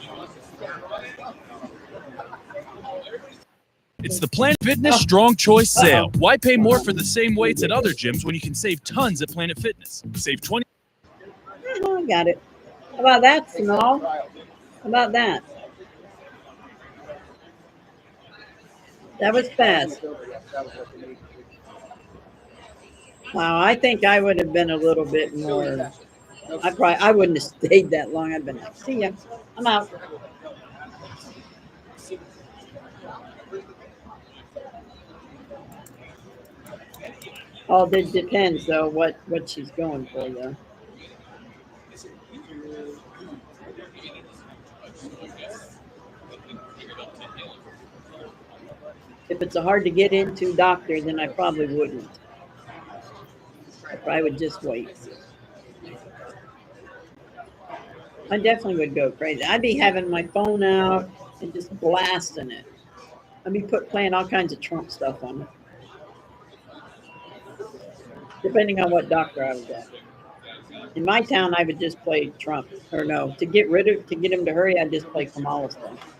Speaker 8: It's the Planet Fitness Strong Choice Sale. Why pay more for the same weights at other gyms when you can save tons at Planet Fitness? Save 20.
Speaker 7: I got it. How about that, Simone? How about that? That was fast. Wow, I think I would have been a little bit more. I wouldn't have stayed that long. I'd been like, see ya. I'm out. Oh, it depends though what she's going for though. If it's a hard to get into doctor, then I probably wouldn't. I would just wait. I definitely would go crazy. I'd be having my phone out and just blasting it. I'd be playing all kinds of Trump stuff on it. Depending on what doctor I was at. In my town, I would just play Trump. Or no, to get him to hurry, I'd just play Kamala stuff.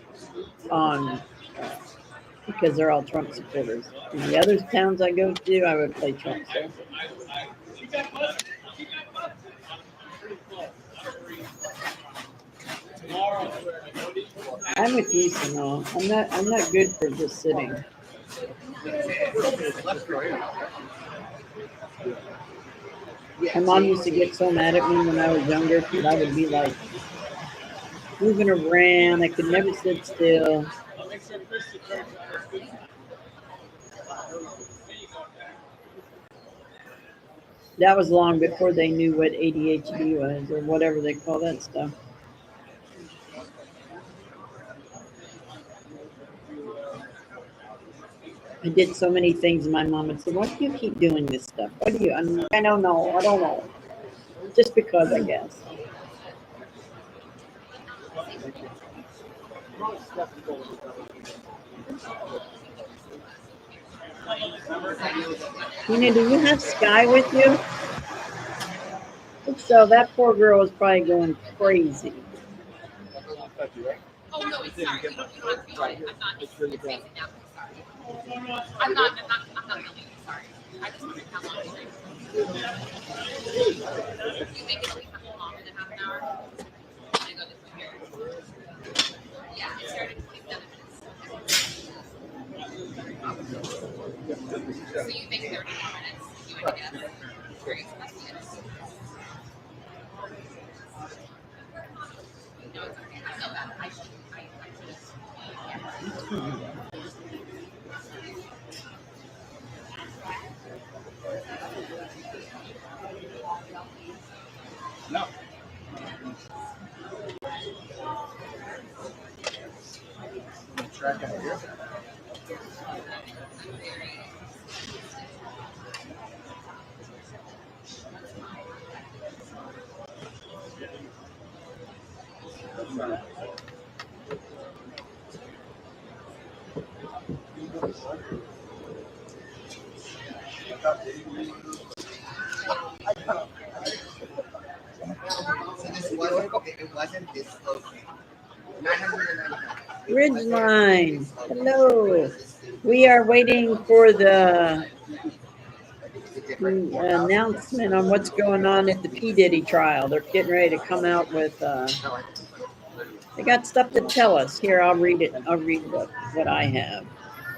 Speaker 7: Because they're all Trump supporters. In the other towns I go to, I would play Trump stuff. I'm with you, Sonal. I'm not good for just sitting. My mom used to get so mad at me when I was younger because I would be like moving around. I could never sit still. That was long before they knew what ADHD was or whatever they call that stuff. I did so many things, and my mom would say, "Why do you keep doing this stuff? Why do you?" I'm like, I don't know. Just because, I guess. Tina, do you have Sky with you? So that poor girl is probably going crazy.
Speaker 9: Oh no, it's sorry. You don't have to be right. I'm not facing down. Sorry. I'm not building. Sorry. I just wondered how long it takes. You think it'll be longer than half an hour? I go this way here. Yeah, it started 27 minutes. So you think 30 more minutes? You would guess? Great. That's good. No, it's okay. I feel bad. I should
Speaker 4: No. Track out here. It wasn't this close.
Speaker 7: Ridgeline, hello. We are waiting for the announcement on what's going on at the P. Diddy trial. They're getting ready to come out with, they got stuff to tell us. Here, I'll read it. I'll read what I have.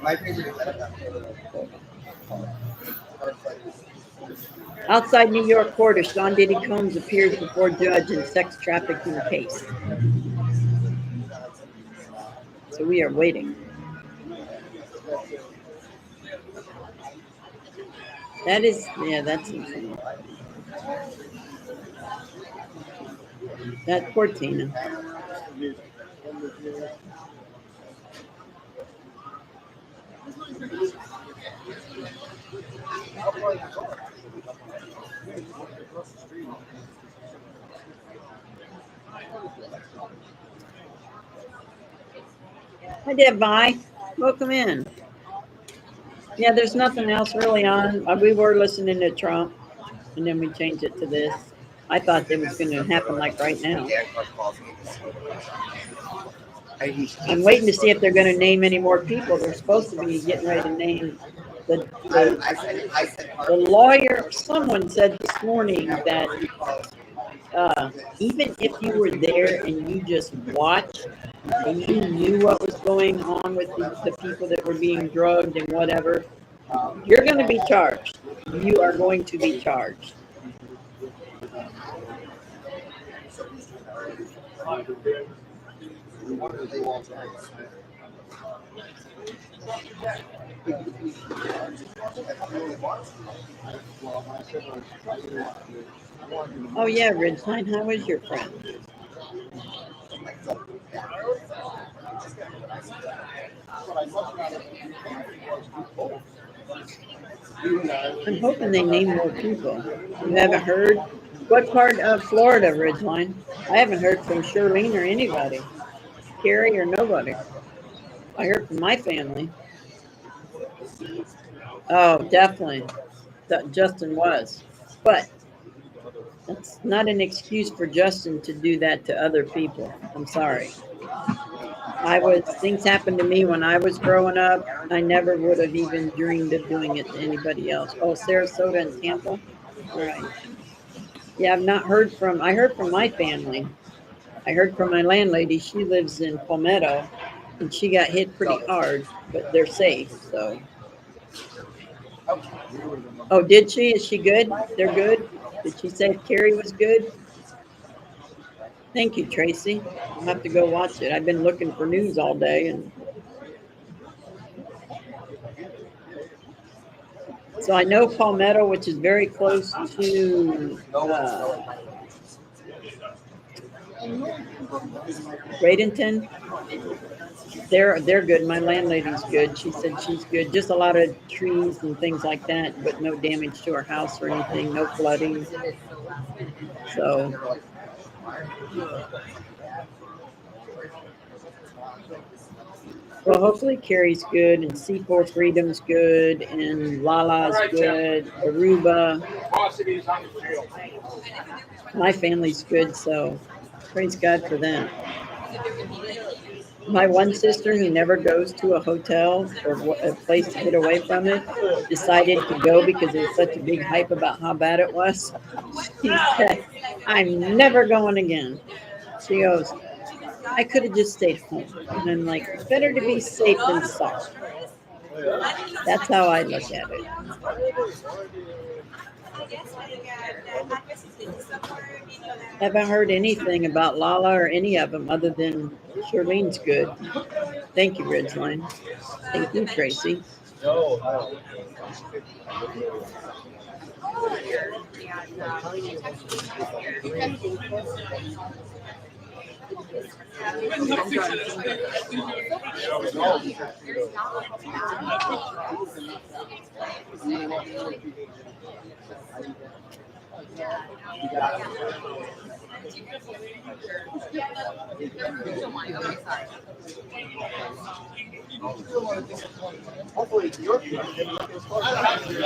Speaker 4: My favorite
Speaker 7: Outside New York court, as Sean Diddy Combs appears before judge in sex trafficking case. So we are waiting. That is, yeah, that's insane. That poor Tina. Hi, Deb. Bye. Welcome in. Yeah, there's nothing else really on. We were listening to Trump, and then we changed it to this. I thought that was going to happen like right now. I'm waiting to see if they're going to name any more people. They're supposed to be getting ready to name the lawyer. Someone said this morning that even if you were there and you just watched and you knew what was going on with the people that were being drugged and whatever, you're going to be charged. You are going to be charged. Oh yeah, Ridgeline, how is your friend? I'm hoping they name more people. You haven't heard? What part of Florida, Ridgeline? I haven't heard from Shirlene or anybody. Carrie or nobody. I heard from my family. Oh, definitely. Justin was. But that's not an excuse for Justin to do that to other people. I'm sorry. Things happened to me when I was growing up. I never would have even dreamed of doing it to anybody else. Oh, Sarasota and Tampa? All right. Yeah, I heard from my family. I heard from my landlady. She lives in Palmetto, and she got hit pretty hard, but they're safe, so. Oh, did she? Is she good? They're good? Did she say Carrie was good? Thank you, Tracy. I'll have to go watch it. I've been looking for news all day. And so I know Palmetto, which is very close to Bradenton. They're good. My landlady's good. She said she's good. Just a lot of trees and things like that, but no damage to her house or anything. No flooding. So Well, hopefully Carrie's good and C4 Freedom's good and Lala's good, Aruba. My family's good, so praise God for them. My one sister who never goes to a hotel or a place to get away from it decided to go because there was such a big hype about how bad it was. She said, I'm never going again. She goes, I could have just stayed home. And I'm like, it's better to be safe than sorry. That's how I look at it. Haven't heard anything about Lala or any of them other than Charlene's good. Thank you, Ridgeline. Thank you, Tracy.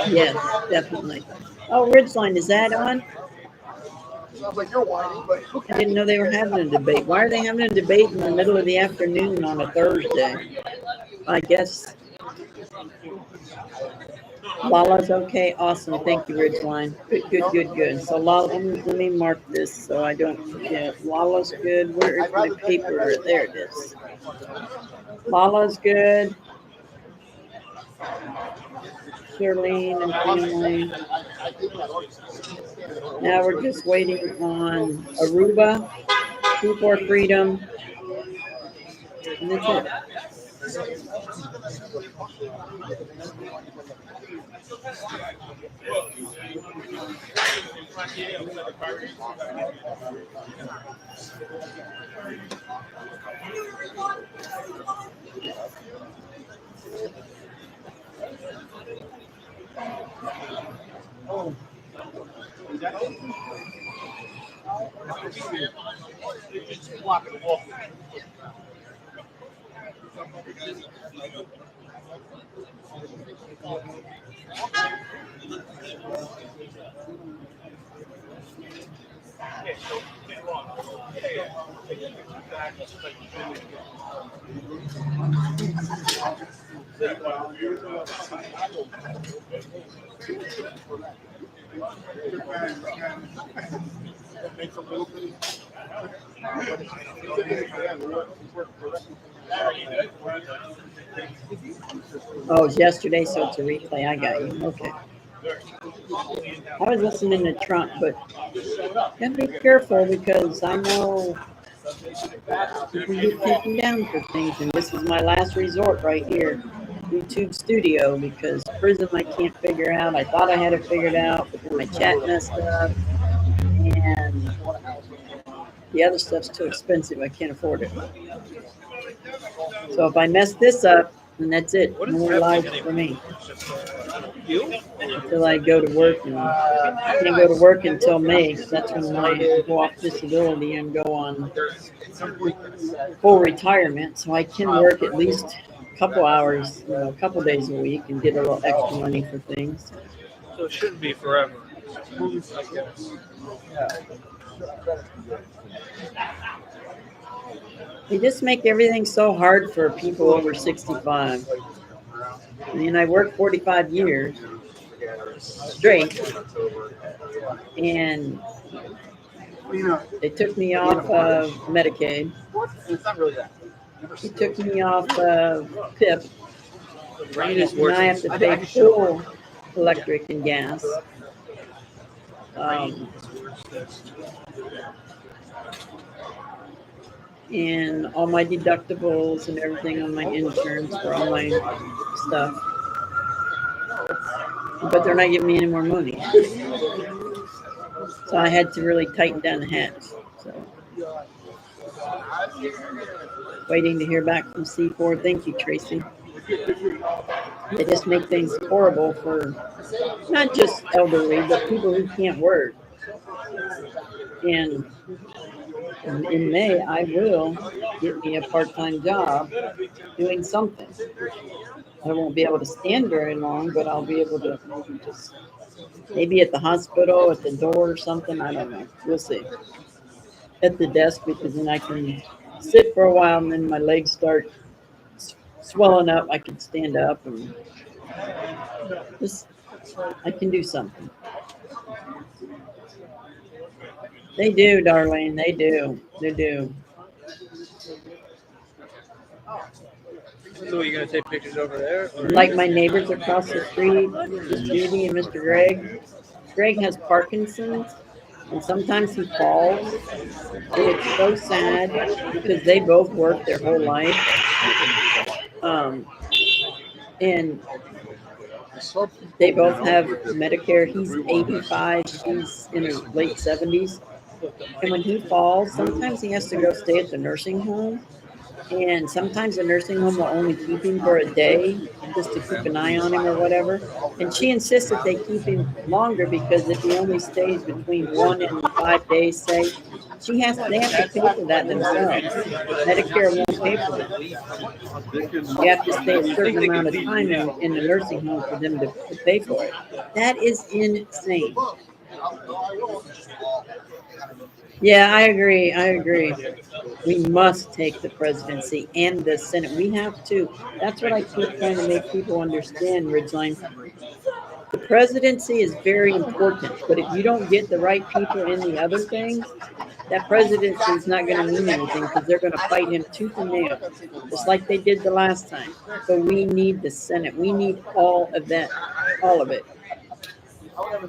Speaker 7: Yes, definitely. Oh, Ridgeline, is that on?
Speaker 1: Sounds like you're whining, but okay.
Speaker 7: I didn't know they were having a debate. Why are they having a debate in the middle of the afternoon on a Thursday? I guess Lala's okay. Awesome. Thank you, Ridgeline. Good. So Lala, let me mark this so I don't forget. Lala's good. Where is my paper? There it is. Lala's good. Charlene and family. Now we're just waiting on Aruba, C4 Freedom, and that's it. Oh, it was yesterday, so it's a replay. I got you. Okay. I was listening to Trump, but gotta be careful because I know you can get taken down for things, and this is my last resort right here, YouTube Studio, because Prism I can't figure out. I thought I had it figured out, but then my chat messed up, and the other stuff's too expensive. I can't afford it. So if I mess this up, then that's it. No more lives for me. Until I go to work, and I can't go to work until May. That's when I go off disability and go on full retirement. So I can work at least a couple hours, a couple days a week, and get a little extra money for things.
Speaker 3: So it shouldn't be forever.
Speaker 7: They just make everything so hard for people over 65. I mean, I worked 45 years straight, and they took me off of Medicaid. They took me off of PIP. And I have to pay full electric and gas. And all my deductibles and everything on my insurance for all my stuff. But they're not giving me any more money. So I had to really tighten down the hatch. So waiting to hear back from C4. Thank you, Tracy. They just make things horrible for not just elderly, but people who can't work. And in May, I will get me a part-time job doing something. I won't be able to stand very long, but I'll be able to maybe just maybe at the hospital, at the door or something. I don't know. We'll see. At the desk, because then I can sit for a while and then my legs start swelling up. I can stand up and just I can do something. They do, Darlene. They do. They do.
Speaker 3: So are you gonna take pictures over there? Or
Speaker 7: Like my neighbors across the street, Miss Judy and Mr. Greg. Greg has Parkinson's, and sometimes he falls. And it's so sad because they both work their whole life. And they both have Medicare. He's 85, she's in her late 70s. And when he falls, sometimes he has to go stay at the nursing home. And sometimes the nursing home will only keep him for a day just to keep an eye on him or whatever. And she insists that they keep him longer because if he only stays between 1 and 5 days, say, they have to pay for that themselves. Medicare won't pay for it. You have to stay a certain amount of time in the nursing home for them to pay for it. That is insane. Yeah, I agree. I agree. We must take the presidency and the Senate. We have to. That's what I keep trying to make people understand, Ridgeline. The presidency is very important, but if you don't get the right people in the other things, that presidency is not going to mean anything because they're going to fight him tooth and nail, just like they did the last time. So we need the Senate. We need all of that, all of it.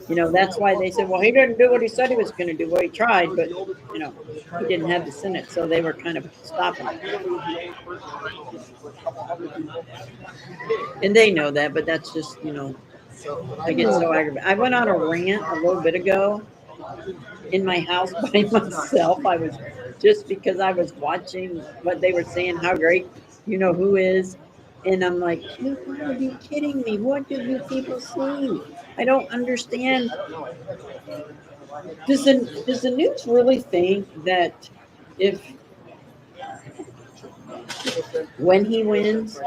Speaker 7: You know, that's why they said, well, he didn't do what he said he was going to do. Well, he tried, but, you know, he didn't have the Senate, so they were kind of stopping him. And they know that, but that's just, you know, I get so aggravated. I went on a rant a little bit ago in my house by myself. I was just because I was watching what they were saying, how great, you know, who is. And I'm like, you gotta be kidding me. What do you people see? I don't understand. Does the news really think that if when he wins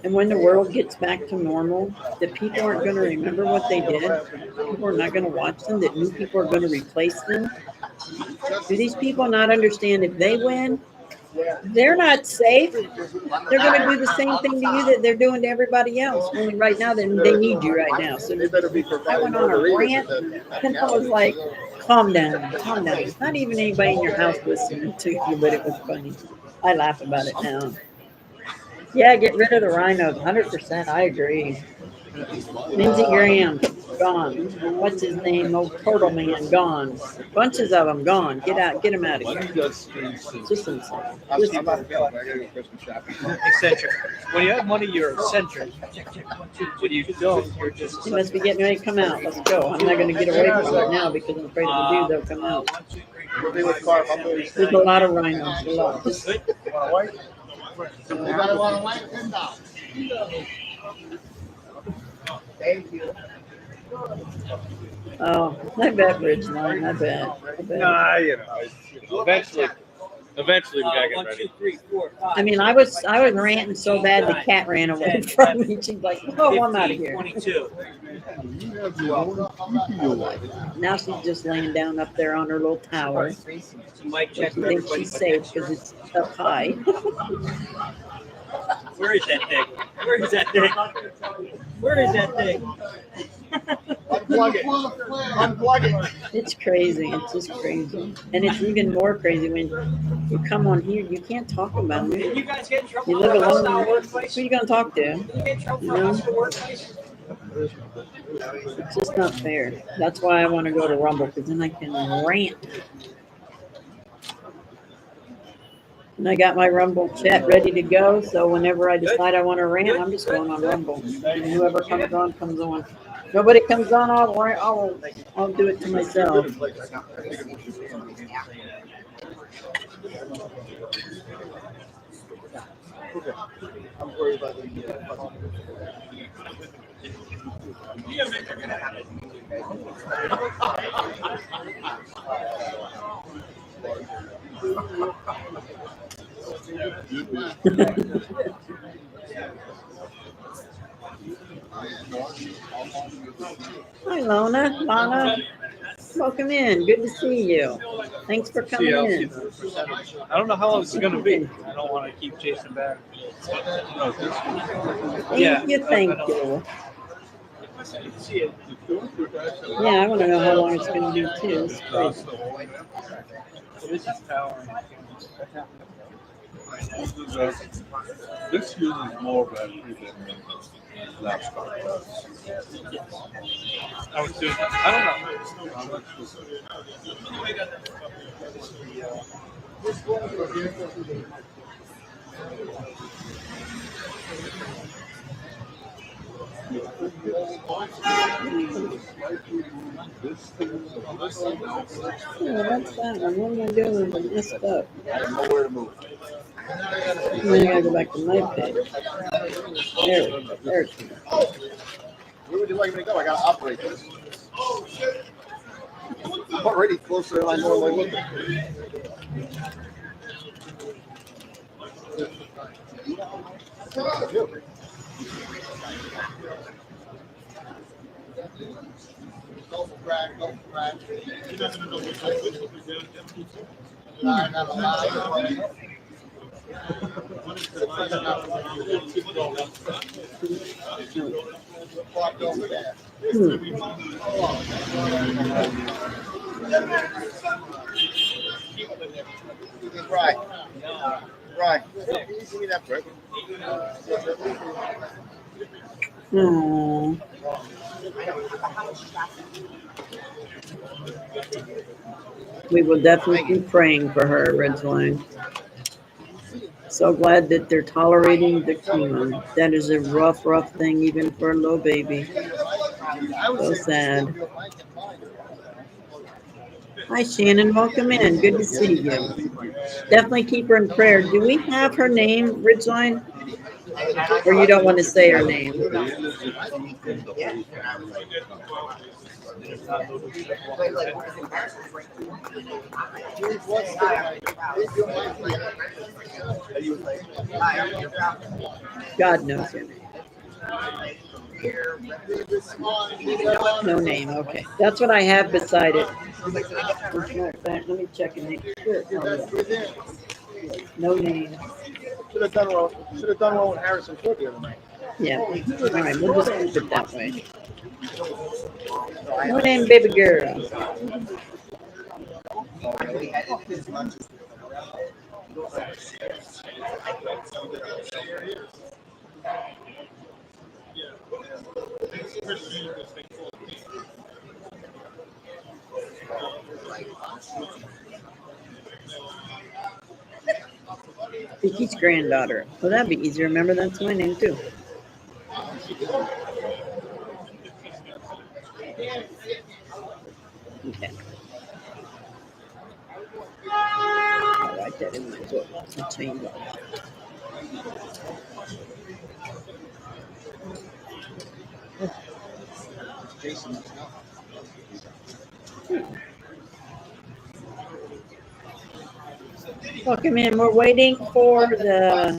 Speaker 7: and when the world gets back to normal, that people aren't going to remember what they did? People are not going to watch them, that new people are going to replace them? Do these people not understand if they win, they're not safe? They're going to do the same thing to you that they're doing to everybody else. Only right now, they need you right now. So I went on a rant, and I was like, calm down, calm down. It's not even anybody in your house listening to you, but it was funny. I laugh about it now. Yeah, get rid of the rhinos. 100%. I agree. Lindsey Graham, gone. What's his name? Old Turtle Man, gone. Bunches of them gone. Get out. Get him out of here. It's just insane. Just
Speaker 3: eccentric. When you have money, you're eccentric. When you don't, you're just.
Speaker 7: He must be getting ready to come out. Let's go. I'm not going to get away from it now because I'm afraid if we do, they'll come out. There's a lot of rhinos. A lot. Just,
Speaker 4: Thank you.
Speaker 7: oh, I bet, Ridgeline. I bet.
Speaker 3: Nah, you know, eventually we gotta get ready. 1, 2, 3, 4, 5.
Speaker 7: I mean, I was ranting so bad the cat ran away from me. She's like, "Oh, I'm out of here."
Speaker 3: 22.
Speaker 7: Now she's just laying down up there on her little tower.
Speaker 3: So Mike,
Speaker 7: She
Speaker 3: check
Speaker 7: thinks she's safe because it's up high.
Speaker 3: Where is that thing? Where is that thing? Where is that thing?
Speaker 4: Unplug it. Unplug it.
Speaker 7: It's crazy. It's just crazy, and it's even more crazy when you come on here. You can't talk about it.
Speaker 3: You guys get in trouble
Speaker 7: You live
Speaker 3: for a hostile
Speaker 7: alone.
Speaker 3: workplace?
Speaker 7: Who are you gonna talk to?
Speaker 3: You get in trouble for a hostile workplace?
Speaker 7: It's just not fair. That's why I want to go to Rumble because then I can rant. And I got my Rumble chat ready to go. So whenever I decide I want to rant, I'm just going on Rumble. And whoever comes on, comes on. Nobody comes on, I'll do it to myself.
Speaker 4: I'm worried about the
Speaker 7: Hi, Lana. Welcome in. Good to see you. Thanks for coming in.
Speaker 3: I don't know how long it's going to be. I don't want to keep chasing back.
Speaker 7: Thank you. Yeah, I want to know how long it's going to be too. It's crazy.
Speaker 3: This is towering.
Speaker 10: This uses more battery than laptop does.
Speaker 3: I was doing. I don't know.
Speaker 7: Yeah, that's that one. What am I doing? I messed up.
Speaker 10: I have nowhere to move.
Speaker 7: And then I gotta go back to my page. There we go. There it's
Speaker 10: Where would you like me to go? I gotta operate this. I'm already closer than I normally would be. Right. Give me that break.
Speaker 7: Oh. We will definitely be praying for her, Ridgeline. So glad that they're tolerating the chemo. That is a rough thing, even for a little baby. So sad. Hi, Shannon. Welcome in. Good to see you. Definitely keep her in prayer. Do we have her name, Ridgeline? Or you don't want to say her name? God knows her name. No name. Okay. That's what I have beside it. Let me check and make sure. Oh, yeah. No name.
Speaker 10: Should have done well with Harrison Ford the other night.
Speaker 7: Yeah. All right. We'll just keep it that way. No name, baby girl. Vicky's granddaughter. Well, that'd be easy to remember. That's my name too. Okay. I'll write that in my book. I'll change all that. Welcome in. We're waiting for the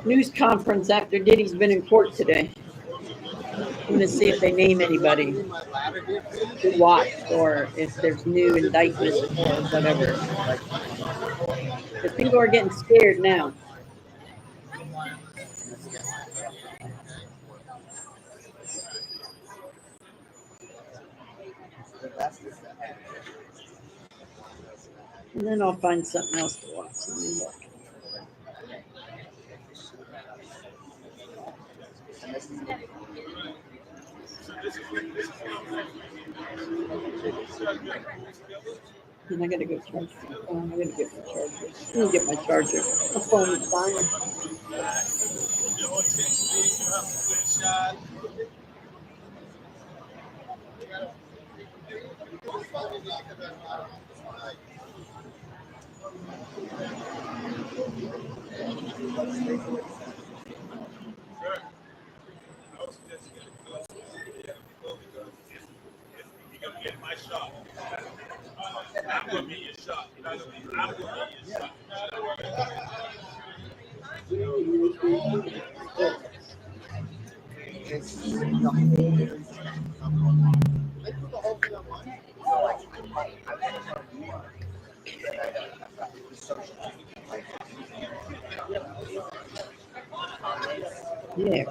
Speaker 7: news conference after Diddy's been in court today. I'm going to see if they name anybody to watch or if there's new indictments or whatever. Because people are getting scared now. And then I'll find something else to watch. Let me look. And I gotta go charge my phone. I gotta get my charger. Let me get my charger. My phone is dying.
Speaker 10: That would be a shot.
Speaker 7: There.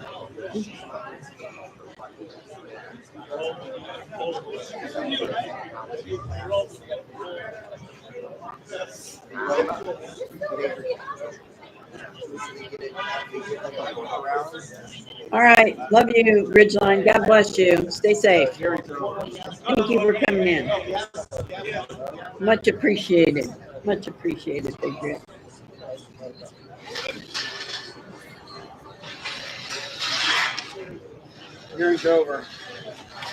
Speaker 7: All right. Love you, Ridgeline. God bless you. Stay safe. Thank you for coming in. Much appreciated. Much appreciated, Big Red.
Speaker 3: Hearing's over.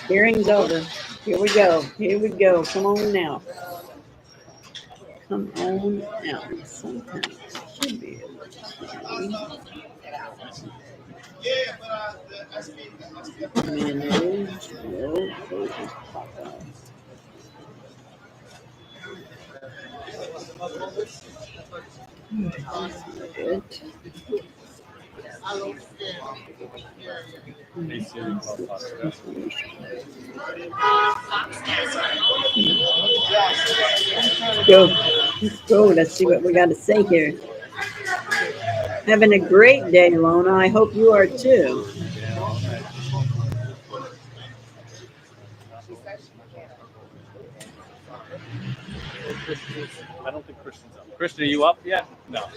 Speaker 7: Hearing's over. Here we go. Here we go. Come on now. Come on out. Sometimes you should be able to. Manage. No, focus, pop out. Good. Go. Let's go. Let's see what we got to say here. Having a great day, Lona. I hope you are too.
Speaker 8: I don't think Christian's up. Christian, are you up yet? No.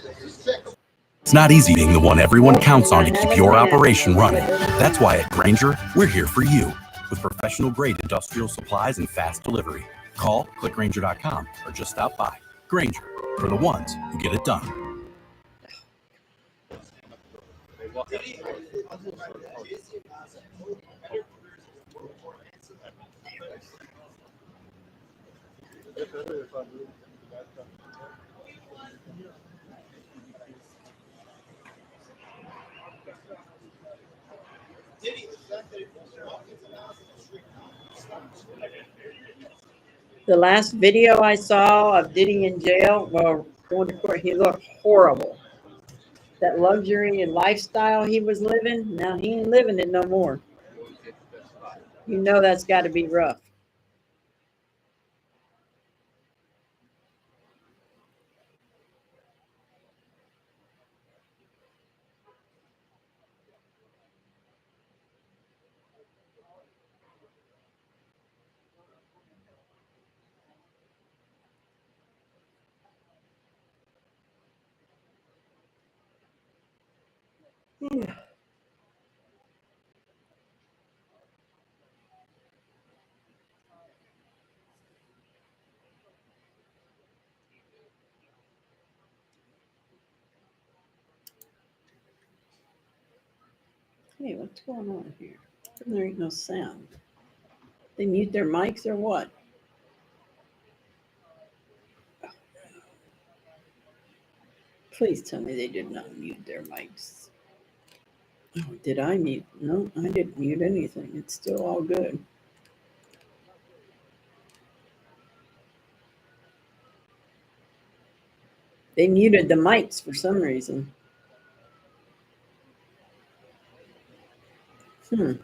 Speaker 11: It's not easy being the one everyone counts on to keep your operation running. That's why at Grainger, we're here for you with professional-grade industrial supplies and fast delivery. Call, click Grainger.com, or just stop by. Grainger, for the ones who get it done.
Speaker 7: The last video I saw of Diddy in jail, well, going to court, he looked horrible. That luxury and lifestyle he was living, now he ain't living it no more. You know that's got to be rough. Hey, what's going on here? There ain't no sound. They mute their mics or what? Please tell me they did not mute their mics. Oh, did I mute? No, I didn't mute anything. It's still all good. They muted the mics for some reason. Oh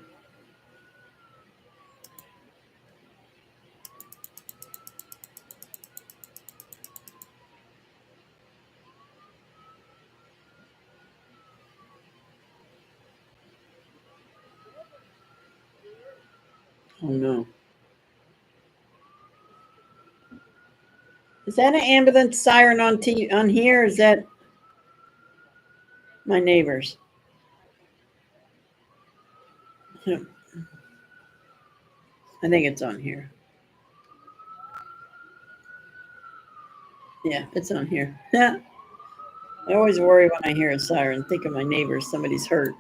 Speaker 7: no. Is that an ambulance siren on here? Is that my neighbors? I think it's on here. Yeah, it's on here. I always worry when I hear a siren, think of my neighbors, somebody's hurt.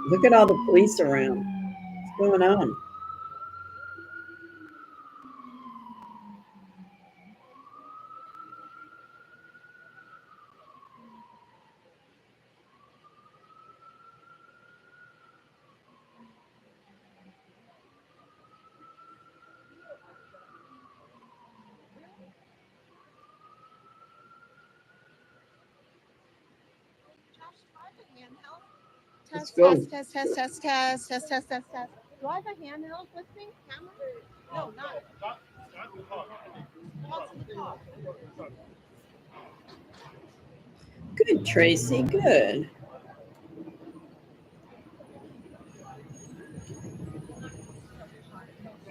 Speaker 7: Look at all the police around. What's going on? Let's
Speaker 12: Test,
Speaker 7: go.
Speaker 12: test, test, test, test, test, test, test, test, test. Do I have a handheld with me? Camera? No, not. What's in the car?
Speaker 7: Good, Tracy. Good.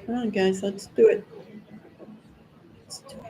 Speaker 7: Come on, guys. Let's do it. Let's do it.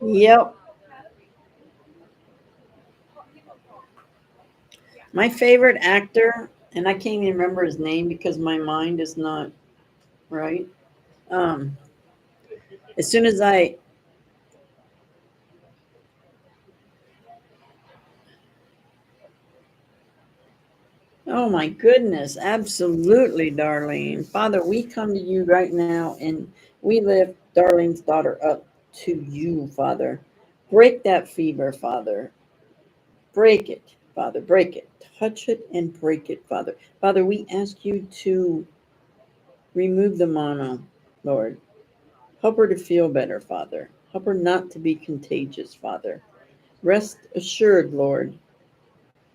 Speaker 7: Yep. My favorite actor, and I can't even remember his name because my mind is not right. As soon as I Oh my goodness, absolutely, Darlene. Father, we come to you right now and we lift Darlene's daughter up to you, Father. Break that fever, Father. Break it, Father. Break it. Touch it and break it, Father. Father, we ask you to remove the mono, Lord. Help her to feel better, Father. Help her not to be contagious, Father. Rest assured, Lord,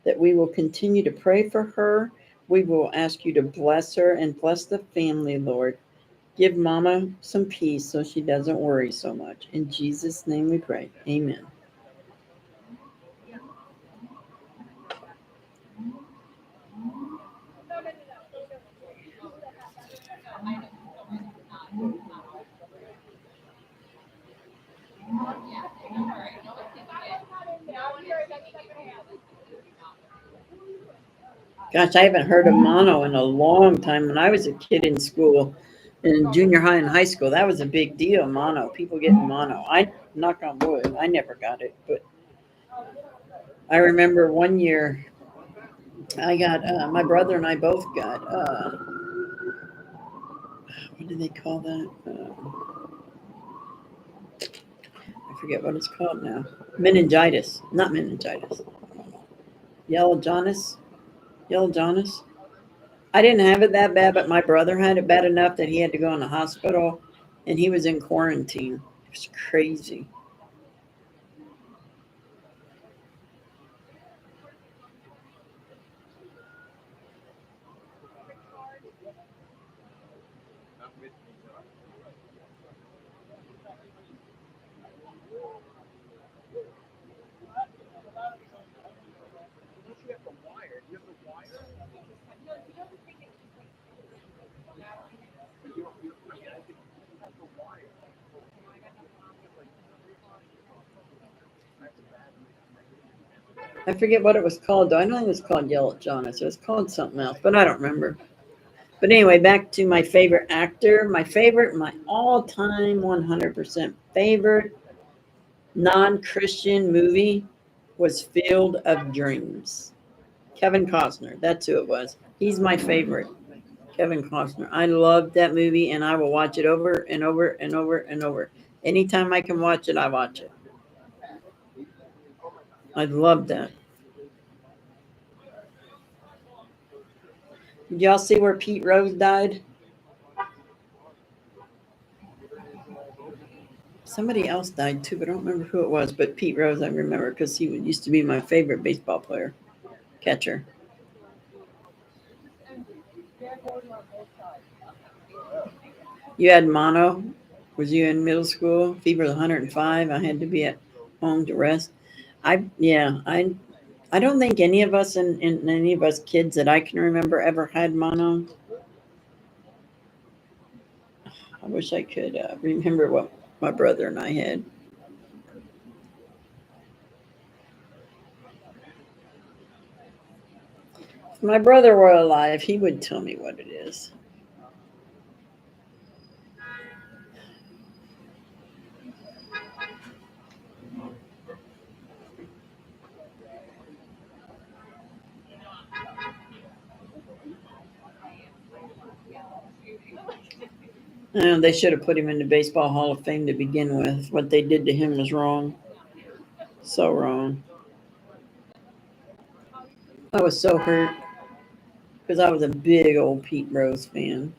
Speaker 7: that we will continue to pray for her. We will ask you to bless her and bless the family, Lord. Give Mama some peace so she doesn't worry so much. In Jesus' name we pray. Amen. Gosh, I haven't heard of mono in a long time. When I was a kid in school, in junior high and high school, that was a big deal, mono. People getting mono. I, knock on wood, I never got it. But I remember one year I got, my brother and I both got, what do they call that? I forget what it's called now. Meningitis, not meningitis. Yellow jaundice. Yellow jaundice. I didn't have it that bad, but my brother had it bad enough that he had to go in the hospital and he was in quarantine. It was crazy. I forget what it was called, though. I know it was called yellow jaundice. It was called something else, but I don't remember. But anyway, back to my favorite actor. My all-time 100% favorite non-Christian movie was Field of Dreams. Kevin Costner. That's who it was. He's my favorite. Kevin Costner. I love that movie and I will watch it over and over and over and over. Anytime I can watch it, I watch it. I love that. Did y'all see where Pete Rose died? Somebody else died too, but I don't remember who it was. But Pete Rose, I remember because he used to be my favorite baseball player, catcher. You had mono. Was you in middle school? Fever was 105. I had to be at home to rest. I don't think any of us and any of us kids that I can remember ever had mono. I wish I could remember what my brother and I had. If my brother were alive, he would tell me what it is. They should have put him in the Baseball Hall of Fame to begin with. What they did to him was wrong. So wrong. I was so hurt because I was a big old Pete Rose fan.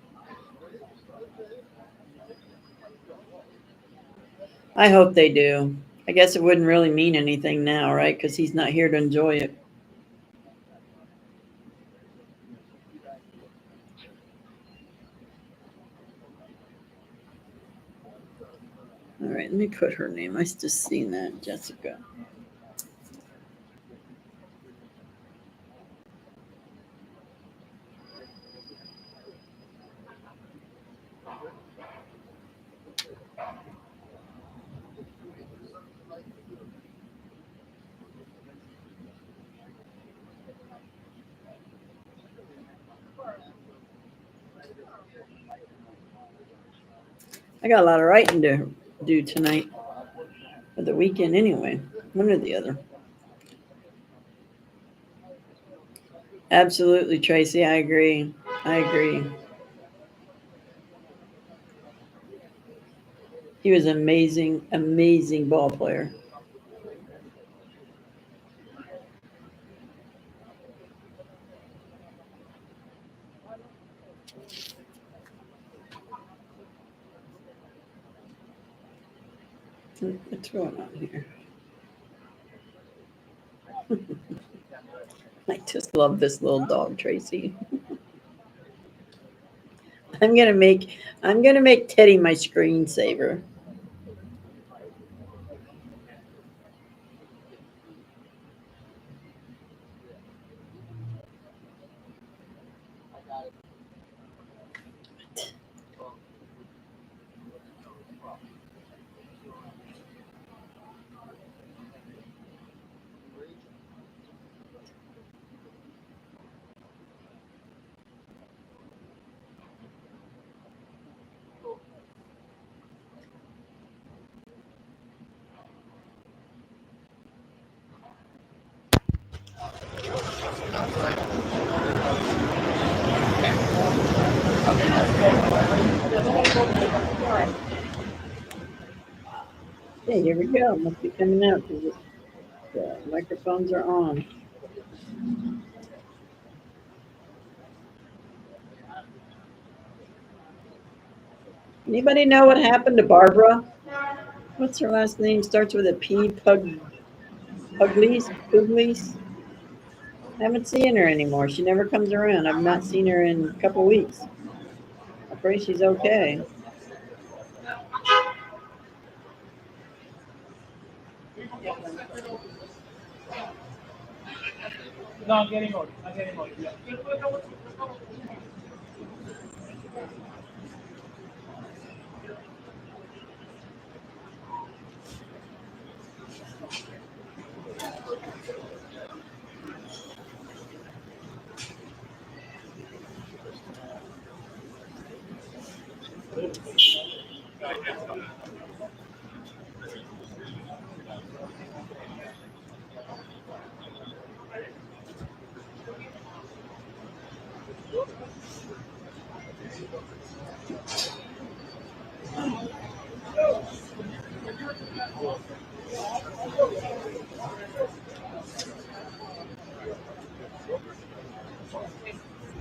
Speaker 7: I hope they do. I guess it wouldn't really mean anything now, right? Because he's not here to enjoy it. All right, let me put her name. I just seen that, Jessica. I got a lot of writing to do tonight for the weekend anyway. One or the other. Absolutely, Tracy. I agree. I agree. He was an amazing, amazing ball player. What's going on here? I just love this little dog, Tracy. I'm gonna make Teddy my screensaver. Okay, here we go. Must be coming out because the microphones are on. Anybody know what happened to Barbara? What's her last name? Starts with a P. Pugliese. I haven't seen her anymore. She never comes around. I've not seen her in a couple weeks. I pray she's okay.
Speaker 3: No, I'm getting old. Yeah.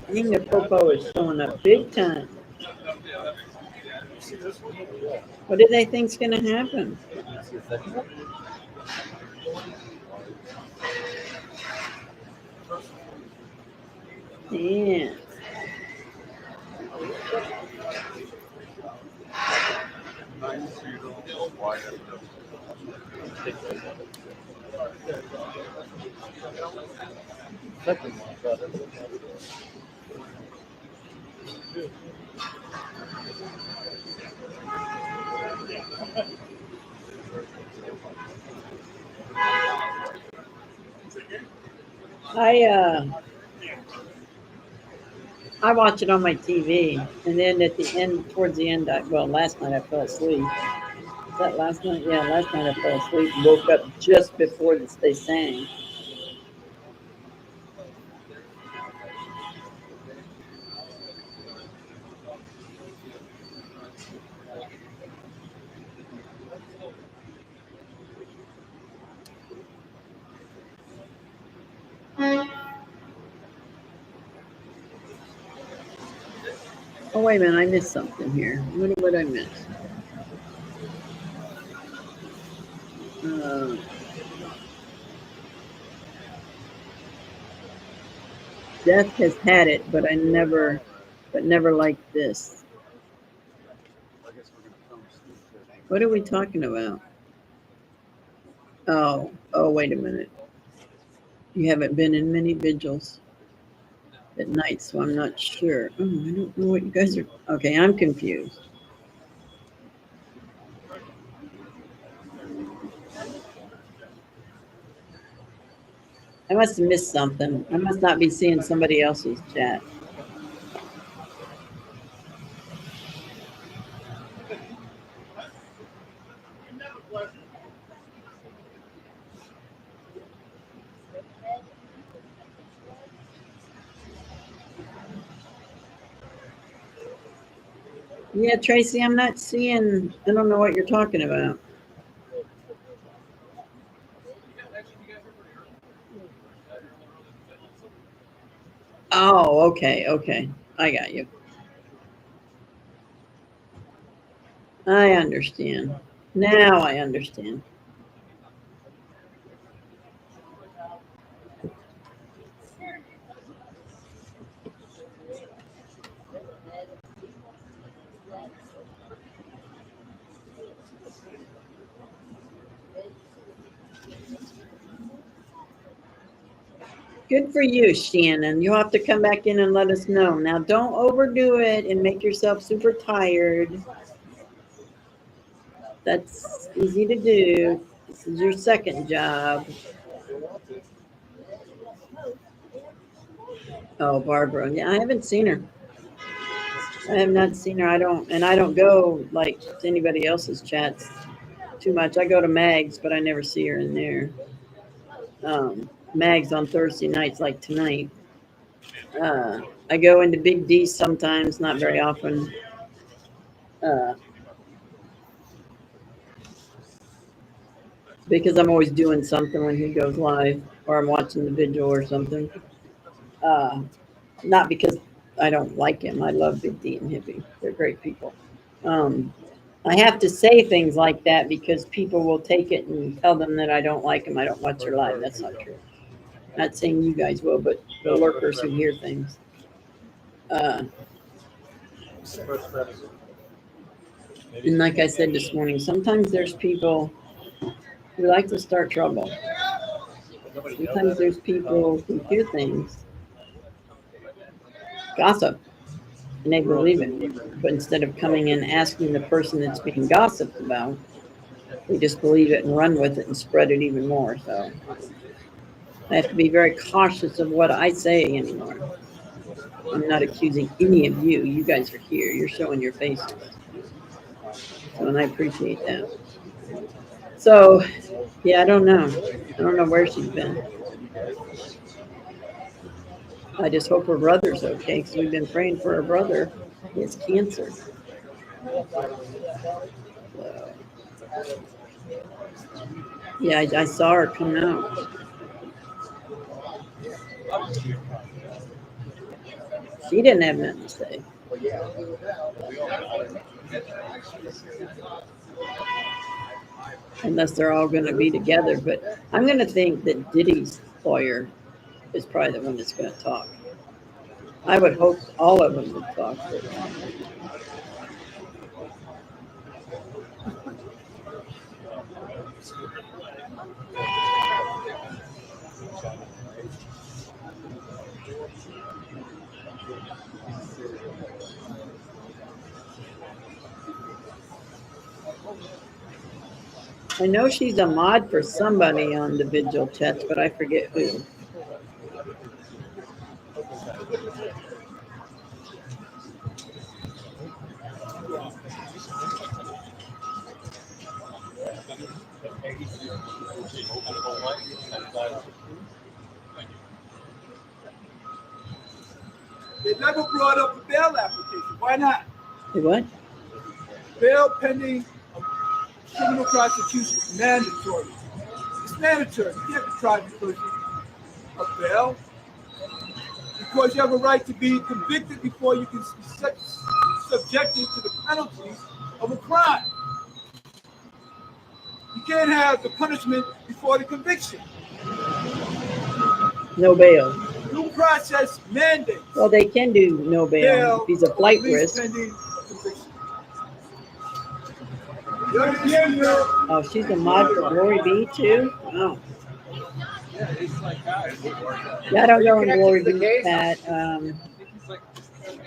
Speaker 7: I think the popo is showing up big time. What do they think's going to happen? Yeah. I watch it on my TV, and then at the end, towards the end, last night I fell asleep. Was that last night? Yeah, last night I fell asleep and woke up just before they sang. Oh, wait a minute. I missed something here. What did I miss? Death has had it, but never like this. What are we talking about? Oh, wait a minute. You haven't been in many vigils at night, so I'm not sure. Oh, I don't know what you guys are. Okay, I'm confused. I must have missed something. I must not be seeing somebody else's chat. Yeah, Tracy, I'm not seeing, I don't know what you're talking about. Oh, okay. I got you. I understand. Now I understand. Good for you, Shannon. You'll have to come back in and let us know. Now, don't overdo it and make yourself super tired. That's easy to do. This is your second job. Oh, Barbara. Yeah, I haven't seen her. I have not seen her. I don't go like to anybody else's chats too much. I go to Mags, but I never see her in there. Mags on Thursday nights, like tonight. I go into Big D sometimes, not very often. Because I'm always doing something when he goes live, or I'm watching the vigil or something. Not because I don't like him. I love Big D and Hippie. They're great people. I have to say things like that because people will take it and tell them that I don't like them. I don't watch their live. That's not true. Not saying you guys will, but the lurkers who hear things. And like I said this morning, sometimes there's people who like to start trouble. Sometimes there's people who hear things, gossip, and they believe it. But instead of coming in asking the person that's being gossiped about, they just believe it and run with it and spread it even more. So I have to be very cautious of what I say anymore. I'm not accusing any of you. You guys are here. You're showing your faces. So, and I appreciate that. So, yeah, I don't know. I don't know where she's been. I just hope her brother's okay because we've been praying for her brother. He has cancer. So, yeah, I saw her come out. She didn't have nothing to say. Unless they're all going to be together. But I'm going to think that Diddy's lawyer is probably the one that's going to talk. I would hope all of them would talk. I know she's a mod for somebody on the vigil chats, but I forget who.
Speaker 1: They never brought up a bail application. Why not?
Speaker 7: Hey, what?
Speaker 1: Bail pending criminal prosecution is mandatory. It's mandatory. You can't try because of bail. Because you have a right to be convicted before you can be
Speaker 3: subjected to the penalties of a crime. You can't have the punishment before the conviction.
Speaker 7: No bail.
Speaker 3: Due process mandates
Speaker 7: Well, they can do no bail if he's a flight
Speaker 3: release
Speaker 7: risk.
Speaker 3: pending conviction. You understand, Bill?
Speaker 7: Oh, she's a mod for Glory B too? Wow. Yeah, I don't go in Glory B, Pat.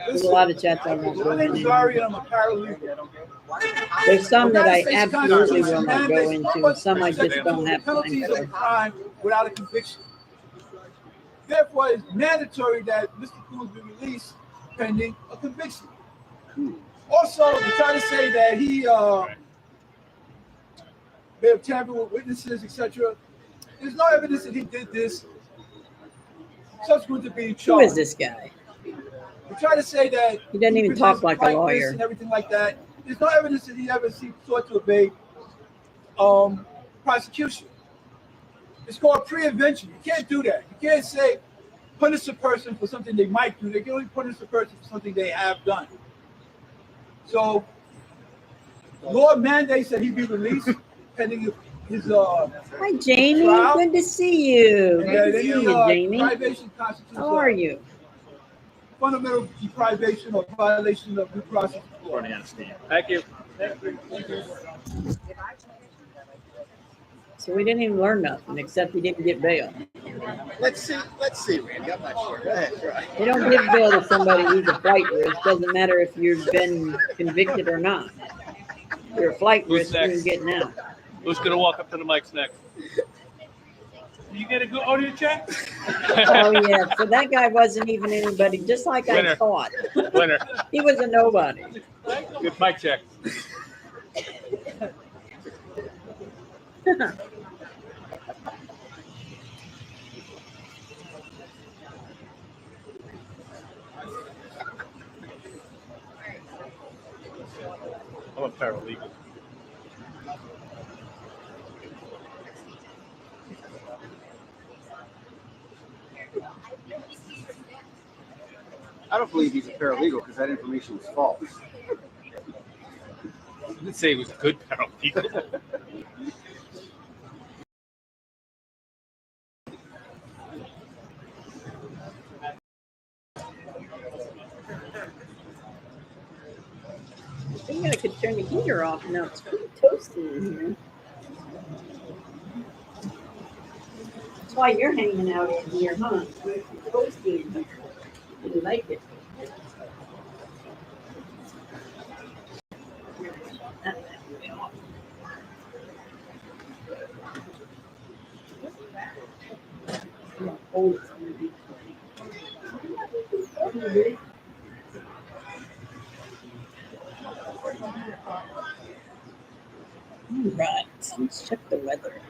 Speaker 7: There's a lot of chats I won't go
Speaker 3: My name's
Speaker 7: in.
Speaker 3: Larry, I'm a paralegal.
Speaker 7: There's some that I absolutely will not go into, and some I just don't have time
Speaker 3: Penalties of a
Speaker 7: for.
Speaker 3: crime without a conviction. Therefore, it's mandatory that Mr. Cruz be released pending a conviction. Also, they try to say that he may have tampered with witnesses, etc. There's no evidence that he did this subsequent to being
Speaker 7: Who
Speaker 3: charged.
Speaker 7: is this guy?
Speaker 3: They try to say that
Speaker 7: He doesn't even talk like a
Speaker 3: presents
Speaker 7: lawyer.
Speaker 3: and everything like that. There's no evidence that he ever sought to evade prosecution. It's called prevention. You can't do that. You can't say punish a person for something they might do. They can only punish a person for something they have done. So, law mandates that he be released pending his
Speaker 7: Hi, Jamie.
Speaker 3: trial.
Speaker 7: Good to see you.
Speaker 3: And
Speaker 7: Good to see
Speaker 3: any
Speaker 7: you, Jamie.
Speaker 3: privation constitutes
Speaker 7: How are you?
Speaker 3: fundamental deprivation or violation of due process of law.
Speaker 10: Thank you.
Speaker 7: So we didn't even learn nothing except he didn't get bail.
Speaker 4: Let's see, Randy. I'm not sure. Go ahead, try.
Speaker 7: They don't give bail to somebody who's a flight risk. Doesn't matter if you've been convicted or not. If you're a flight
Speaker 8: Who's
Speaker 7: risk, you're
Speaker 8: next?
Speaker 7: getting out.
Speaker 8: Who's gonna walk up to the mics next?
Speaker 10: You get a good audio check?
Speaker 7: Oh yeah, so that guy wasn't even anybody, just like I
Speaker 8: Winner.
Speaker 7: thought.
Speaker 8: Winner.
Speaker 7: He was a nobody.
Speaker 8: Good mic check. I'm a paralegal.
Speaker 4: I don't believe he's a paralegal because that information was false.
Speaker 8: I didn't say he was a good paralegal.
Speaker 7: I think I could turn the heater off now. It's pretty toasty in here. That's why you're hanging out in here, huh? It's toasty in here. You like it. Right. Let's check the weather.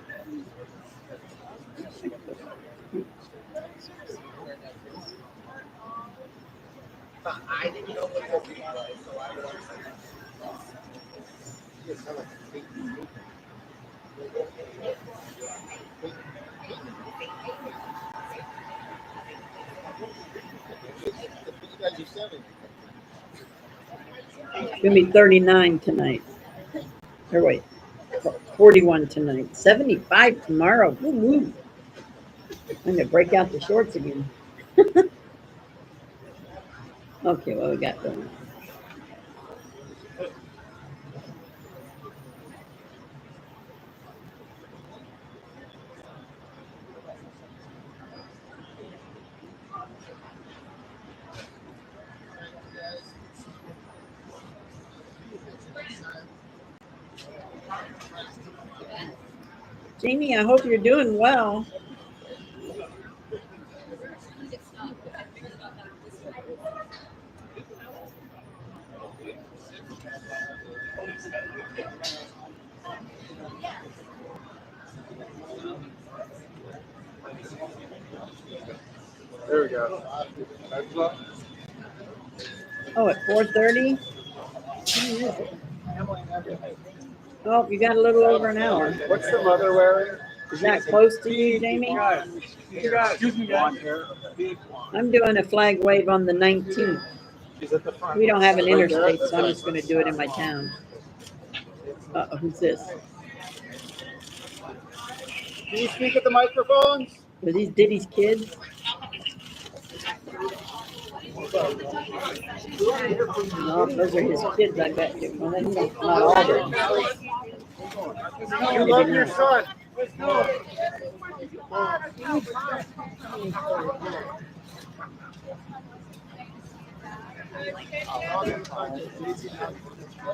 Speaker 5: I didn't know what that was, so I
Speaker 7: It's gonna be 39 tonight. Or wait, 41 tonight. 75 tomorrow. Woo-woo. I'm gonna break out the shorts again. Okay, what we got going on? Jamie, I hope you're doing well.
Speaker 4: There we go.
Speaker 7: Oh, at 4:30? Oh, you got a little over an hour.
Speaker 4: What's the mother wearing?
Speaker 7: Is that close to you, Jamie?
Speaker 10: Excuse me, guys.
Speaker 7: I'm doing a flag wave on the 19th.
Speaker 3: She's at the front.
Speaker 7: We don't have an
Speaker 3: Right there.
Speaker 7: interstate, so I'm just gonna do it in my town. Uh-oh, who's this?
Speaker 3: Can you speak at the microphones?
Speaker 7: Are these Diddy's kids? No, those are his kids, I bet you. Well, then not all of them.
Speaker 3: You love your son. Let's go.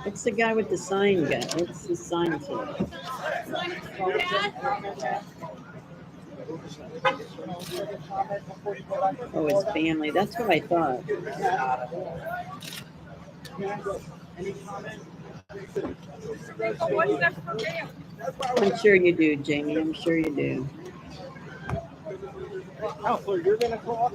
Speaker 7: It's the guy with the sign guy. What's the sign to? Oh, his family. That's what I thought. I'm sure you do, Jamie. I'm sure you do.
Speaker 3: Counselor, you're gonna talk?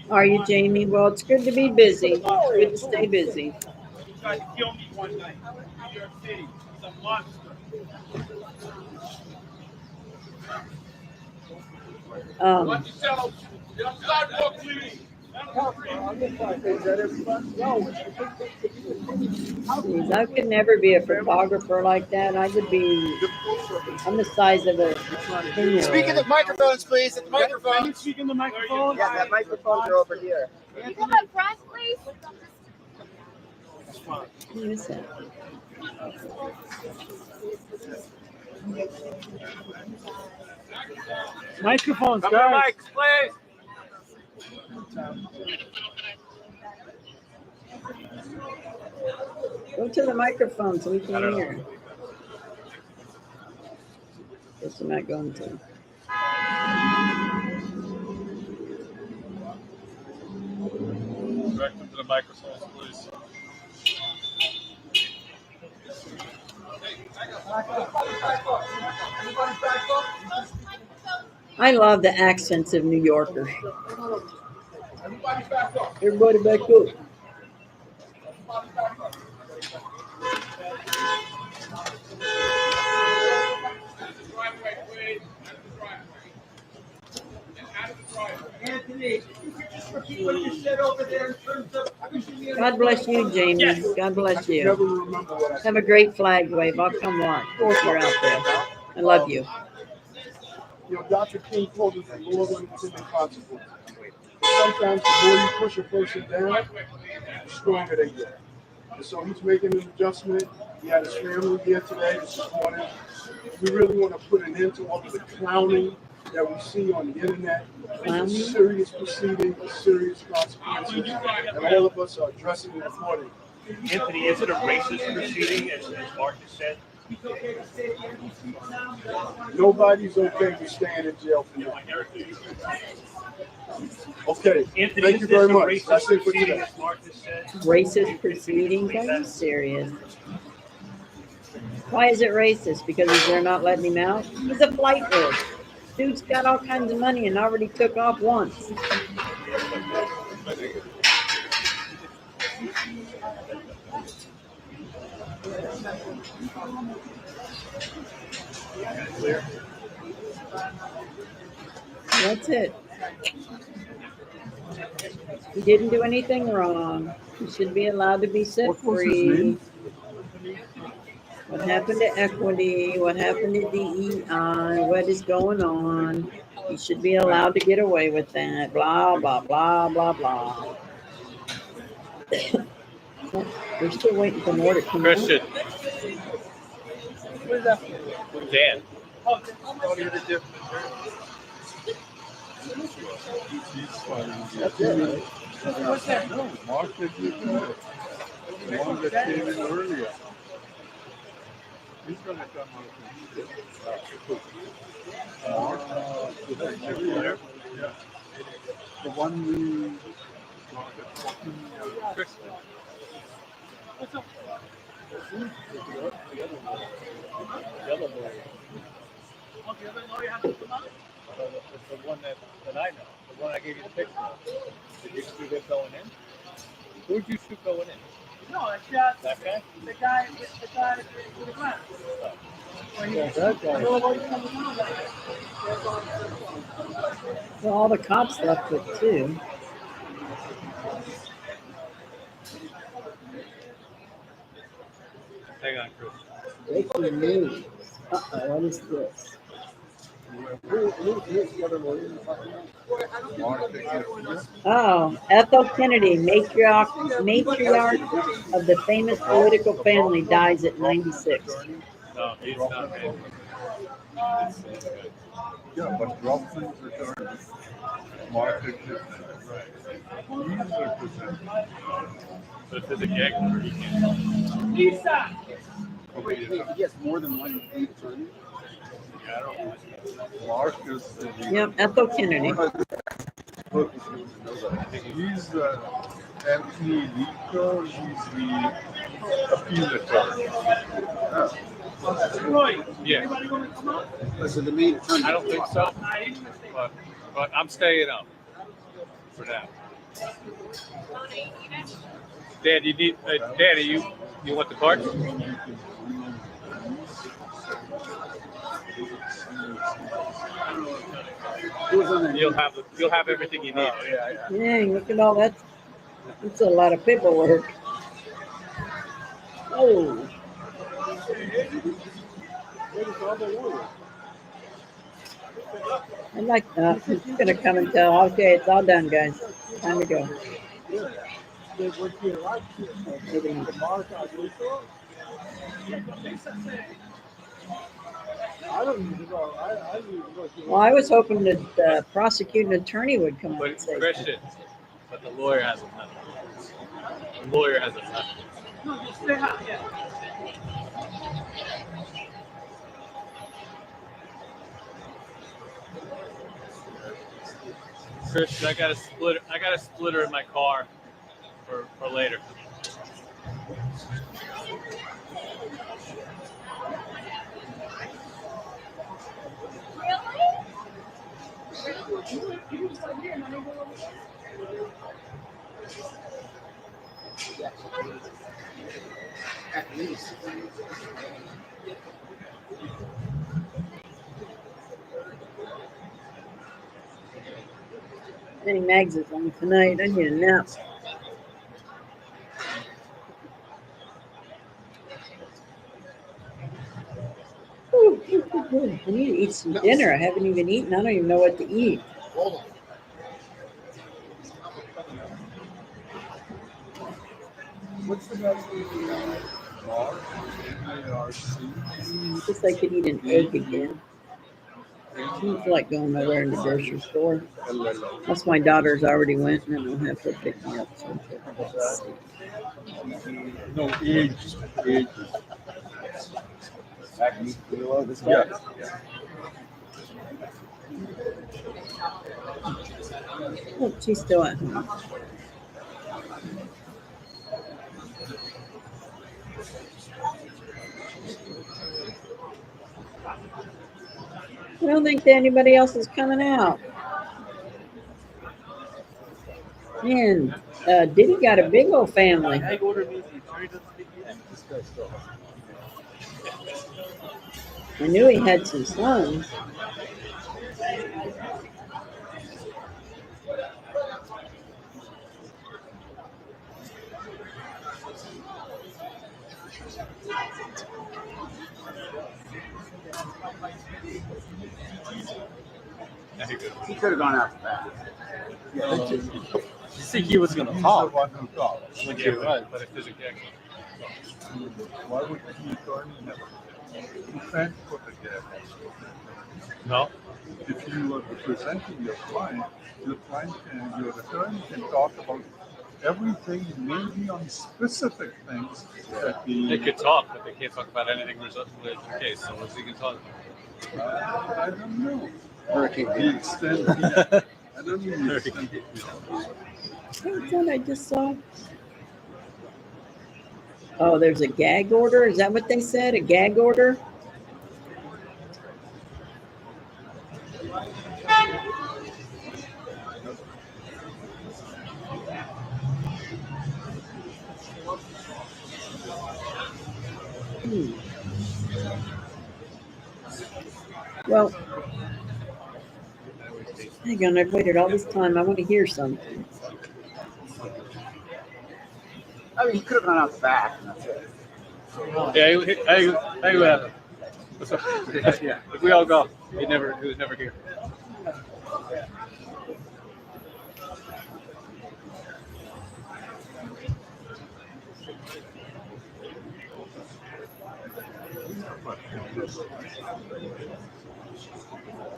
Speaker 7: Are you, Jamie? Well, it's good to be busy. It's good to stay busy.
Speaker 10: He tried to kill me one night in New York City. He's a monster. Watch yourself. You're on sidewalk, please.
Speaker 7: Jeez, I could never be a photographer like that. I would be. I'm the size of a.
Speaker 3: Speak in the microphones, please. At the microphone.
Speaker 10: Can you speak in the microphone?
Speaker 3: Yeah, that microphones are over here.
Speaker 12: Can you come up front, please?
Speaker 7: Who is that?
Speaker 3: Microphones,
Speaker 10: Come on, Mike, please.
Speaker 7: Go to the microphone so we can hear. Guess I'm not going to.
Speaker 10: Direct them to the microphones, please.
Speaker 7: I love the accents of New Yorkers. Everybody back up.
Speaker 3: Anthony, you could just repeat what you said over there in terms of.
Speaker 7: God bless you, Jamie. God bless you. Have a great flag wave. I'll come watch if you're out there. I love you.
Speaker 13: You know, Dr. King told us the Lord will intended consequences. Sometimes the more you push a person down, the stronger they get. And so he's making an adjustment. He had his family here today, this morning. We really want to put an end to all of the clowning that we see on the internet. It's a serious proceeding, with serious consequences, and all of us are addressing it accordingly.
Speaker 10: Anthony, is it a racist proceeding, as Mark has said?
Speaker 13: Nobody's okay with staying in jail for now. Okay,
Speaker 10: Anthony,
Speaker 13: thank you very much. That's it for today.
Speaker 7: Racist proceedings? Are you serious? Why is it racist? Because they're not letting him out? He's a flight risk. Dude's got all kinds of money and already took off once. That's it. He didn't do anything wrong. He should be allowed to be set free. What happened to equity? What happened to DEI? What is going on? He should be allowed to get away with that. Blah, blah, blah, blah, blah. We're still waiting for more to come out.
Speaker 10: Christian. Dan.
Speaker 13: What's that? No, Mark said you could. The one that came in earlier. He's gonna come out. Mark, yeah. The one we. What's up?
Speaker 3: The other lawyer. Oh, the other lawyer has to come out? It's the one that I know. The one I gave you the picture of. Did you shoot him going in? Who'd you shoot going in?
Speaker 4: No, I shot
Speaker 3: That guy?
Speaker 4: the guy with the glass.
Speaker 3: Yeah, that guy.
Speaker 7: Well, all the cops left it too.
Speaker 3: Hang on, Chris.
Speaker 7: Breaking news. Uh-oh, what is this?
Speaker 13: Who's the other lawyer you're talking about?
Speaker 7: Oh, Ethel Kennedy, matriarch of the famous political family, dies at 96.
Speaker 3: No, he's not man.
Speaker 10: Yeah, but Robson's attorney, Market is he's representing.
Speaker 3: But if there's a gag order, he can't.
Speaker 10: Okay,
Speaker 13: He has more than one attorney.
Speaker 3: Yeah, I don't know.
Speaker 10: Mark is the
Speaker 7: Yep, Ethel Kennedy.
Speaker 10: he's Anthony Leaker, he's the appeal attorney.
Speaker 4: Roy,
Speaker 3: Yeah,
Speaker 4: anybody want to come out?
Speaker 13: So the main attorney.
Speaker 3: I don't think so. But I'm staying up for now. Dad, you need, Daddy, you want the card? You'll have everything you need.
Speaker 7: Dang, look at all that. That's a lot of paperwork. Oh. I like that. He's gonna come and tell, okay, it's all done, guys. Time to go. Well, I was hoping that the prosecuting attorney would come out
Speaker 3: But
Speaker 7: and say.
Speaker 3: Christian, but the lawyer hasn't done it. The lawyer hasn't done it.
Speaker 4: No, just stay out, yeah.
Speaker 3: Christian, I got a splitter in my car for later.
Speaker 13: At least.
Speaker 7: Any mags is on tonight. I need a nap. Ooh, I need to eat some dinner. I haven't even eaten. I don't even know what to eat.
Speaker 13: Hold on.
Speaker 10: What's the guy's name? Mark, M-A-R-C.
Speaker 7: I guess I could eat an egg again. I don't feel like going nowhere in the grocery store. That's my daughter's already went, and then I'll have to pick me up something.
Speaker 10: No, age.
Speaker 7: Yeah. Oh, she's still at home. I don't think that anybody else is coming out. Man, Diddy got a big old family.
Speaker 3: Gag order means the attorney doesn't speak yet. This guy's still.
Speaker 7: I knew he had some sons.
Speaker 13: He could have gone after that.
Speaker 3: You think he was going to
Speaker 10: He's
Speaker 3: talk?
Speaker 10: the one who talks.
Speaker 3: Yeah, right. But if there's a gag
Speaker 10: Why would the attorney never? You can't put a gag.
Speaker 3: no.
Speaker 10: If you are representing your client and your attorney can talk about everything, maybe on specific things that
Speaker 3: They
Speaker 10: the
Speaker 3: could talk, but they can't talk about anything related to the case. So what's he going to talk about?
Speaker 10: I don't know.
Speaker 13: Hurricane.
Speaker 10: The extent. I don't know the extent.
Speaker 7: What's that I just saw? Oh, there's a gag order? Is that what they said? A gag order? Well, hang on, I've waited all this time. I want to hear something.
Speaker 4: I mean, you could have gone out the back. And that's it.
Speaker 3: Yeah, hey, whatever. What's up? Yeah, if we all go, he was never here.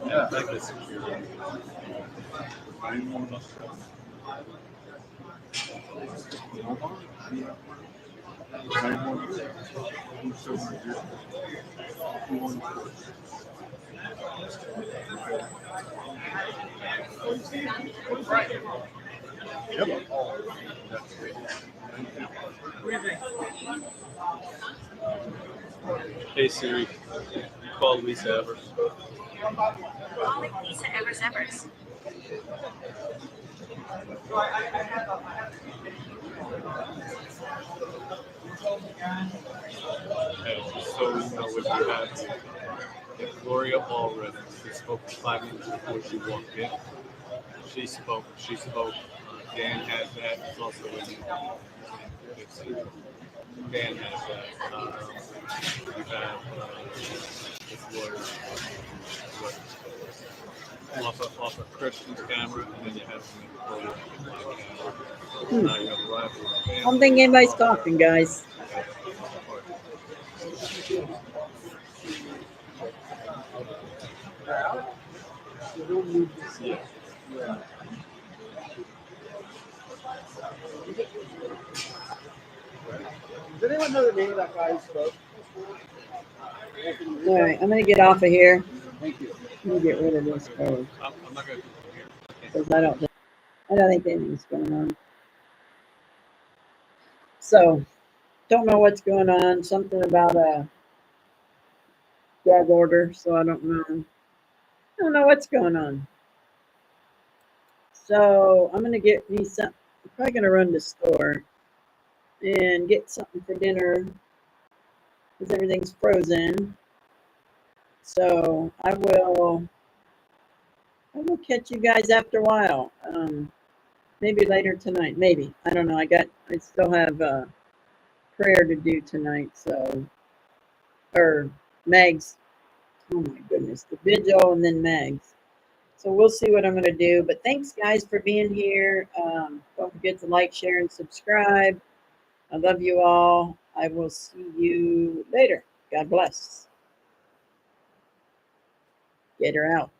Speaker 3: Yeah, I like this. Hey Siri, call Lisa Evers.
Speaker 2: Calling Lisa Evers.
Speaker 3: And just so you know what you have here. Gloria Allred, she spoke 5 minutes before she walked in. She spoke. Dan has that. It's also in Dan has that. You have this was off of Christian's camera, and then you have some camera. You have rival
Speaker 7: I don't think anybody's talking, guys.
Speaker 4: Does anyone know the name of that guy who spoke?
Speaker 7: All right, I'm going to get off of here.
Speaker 4: Thank you.
Speaker 7: Let me get rid of this code
Speaker 3: I'm not going to
Speaker 7: because I don't think anything's going on. So, don't know what's going on. Something about a gag order, so I don't know. I don't know what's going on. So, I'm going to get me some. I'm probably going to run to the store and get something for dinner because everything's frozen. So, I will catch you guys after a while. Maybe later tonight. Maybe. I don't know. I still have prayer to do tonight. So, or Mags. Oh my goodness. The vigil and then Mags. So we'll see what I'm going to do. But thanks, guys, for being here. Don't forget to like, share, and subscribe. I love you all. I will see you later. God bless. Get her out.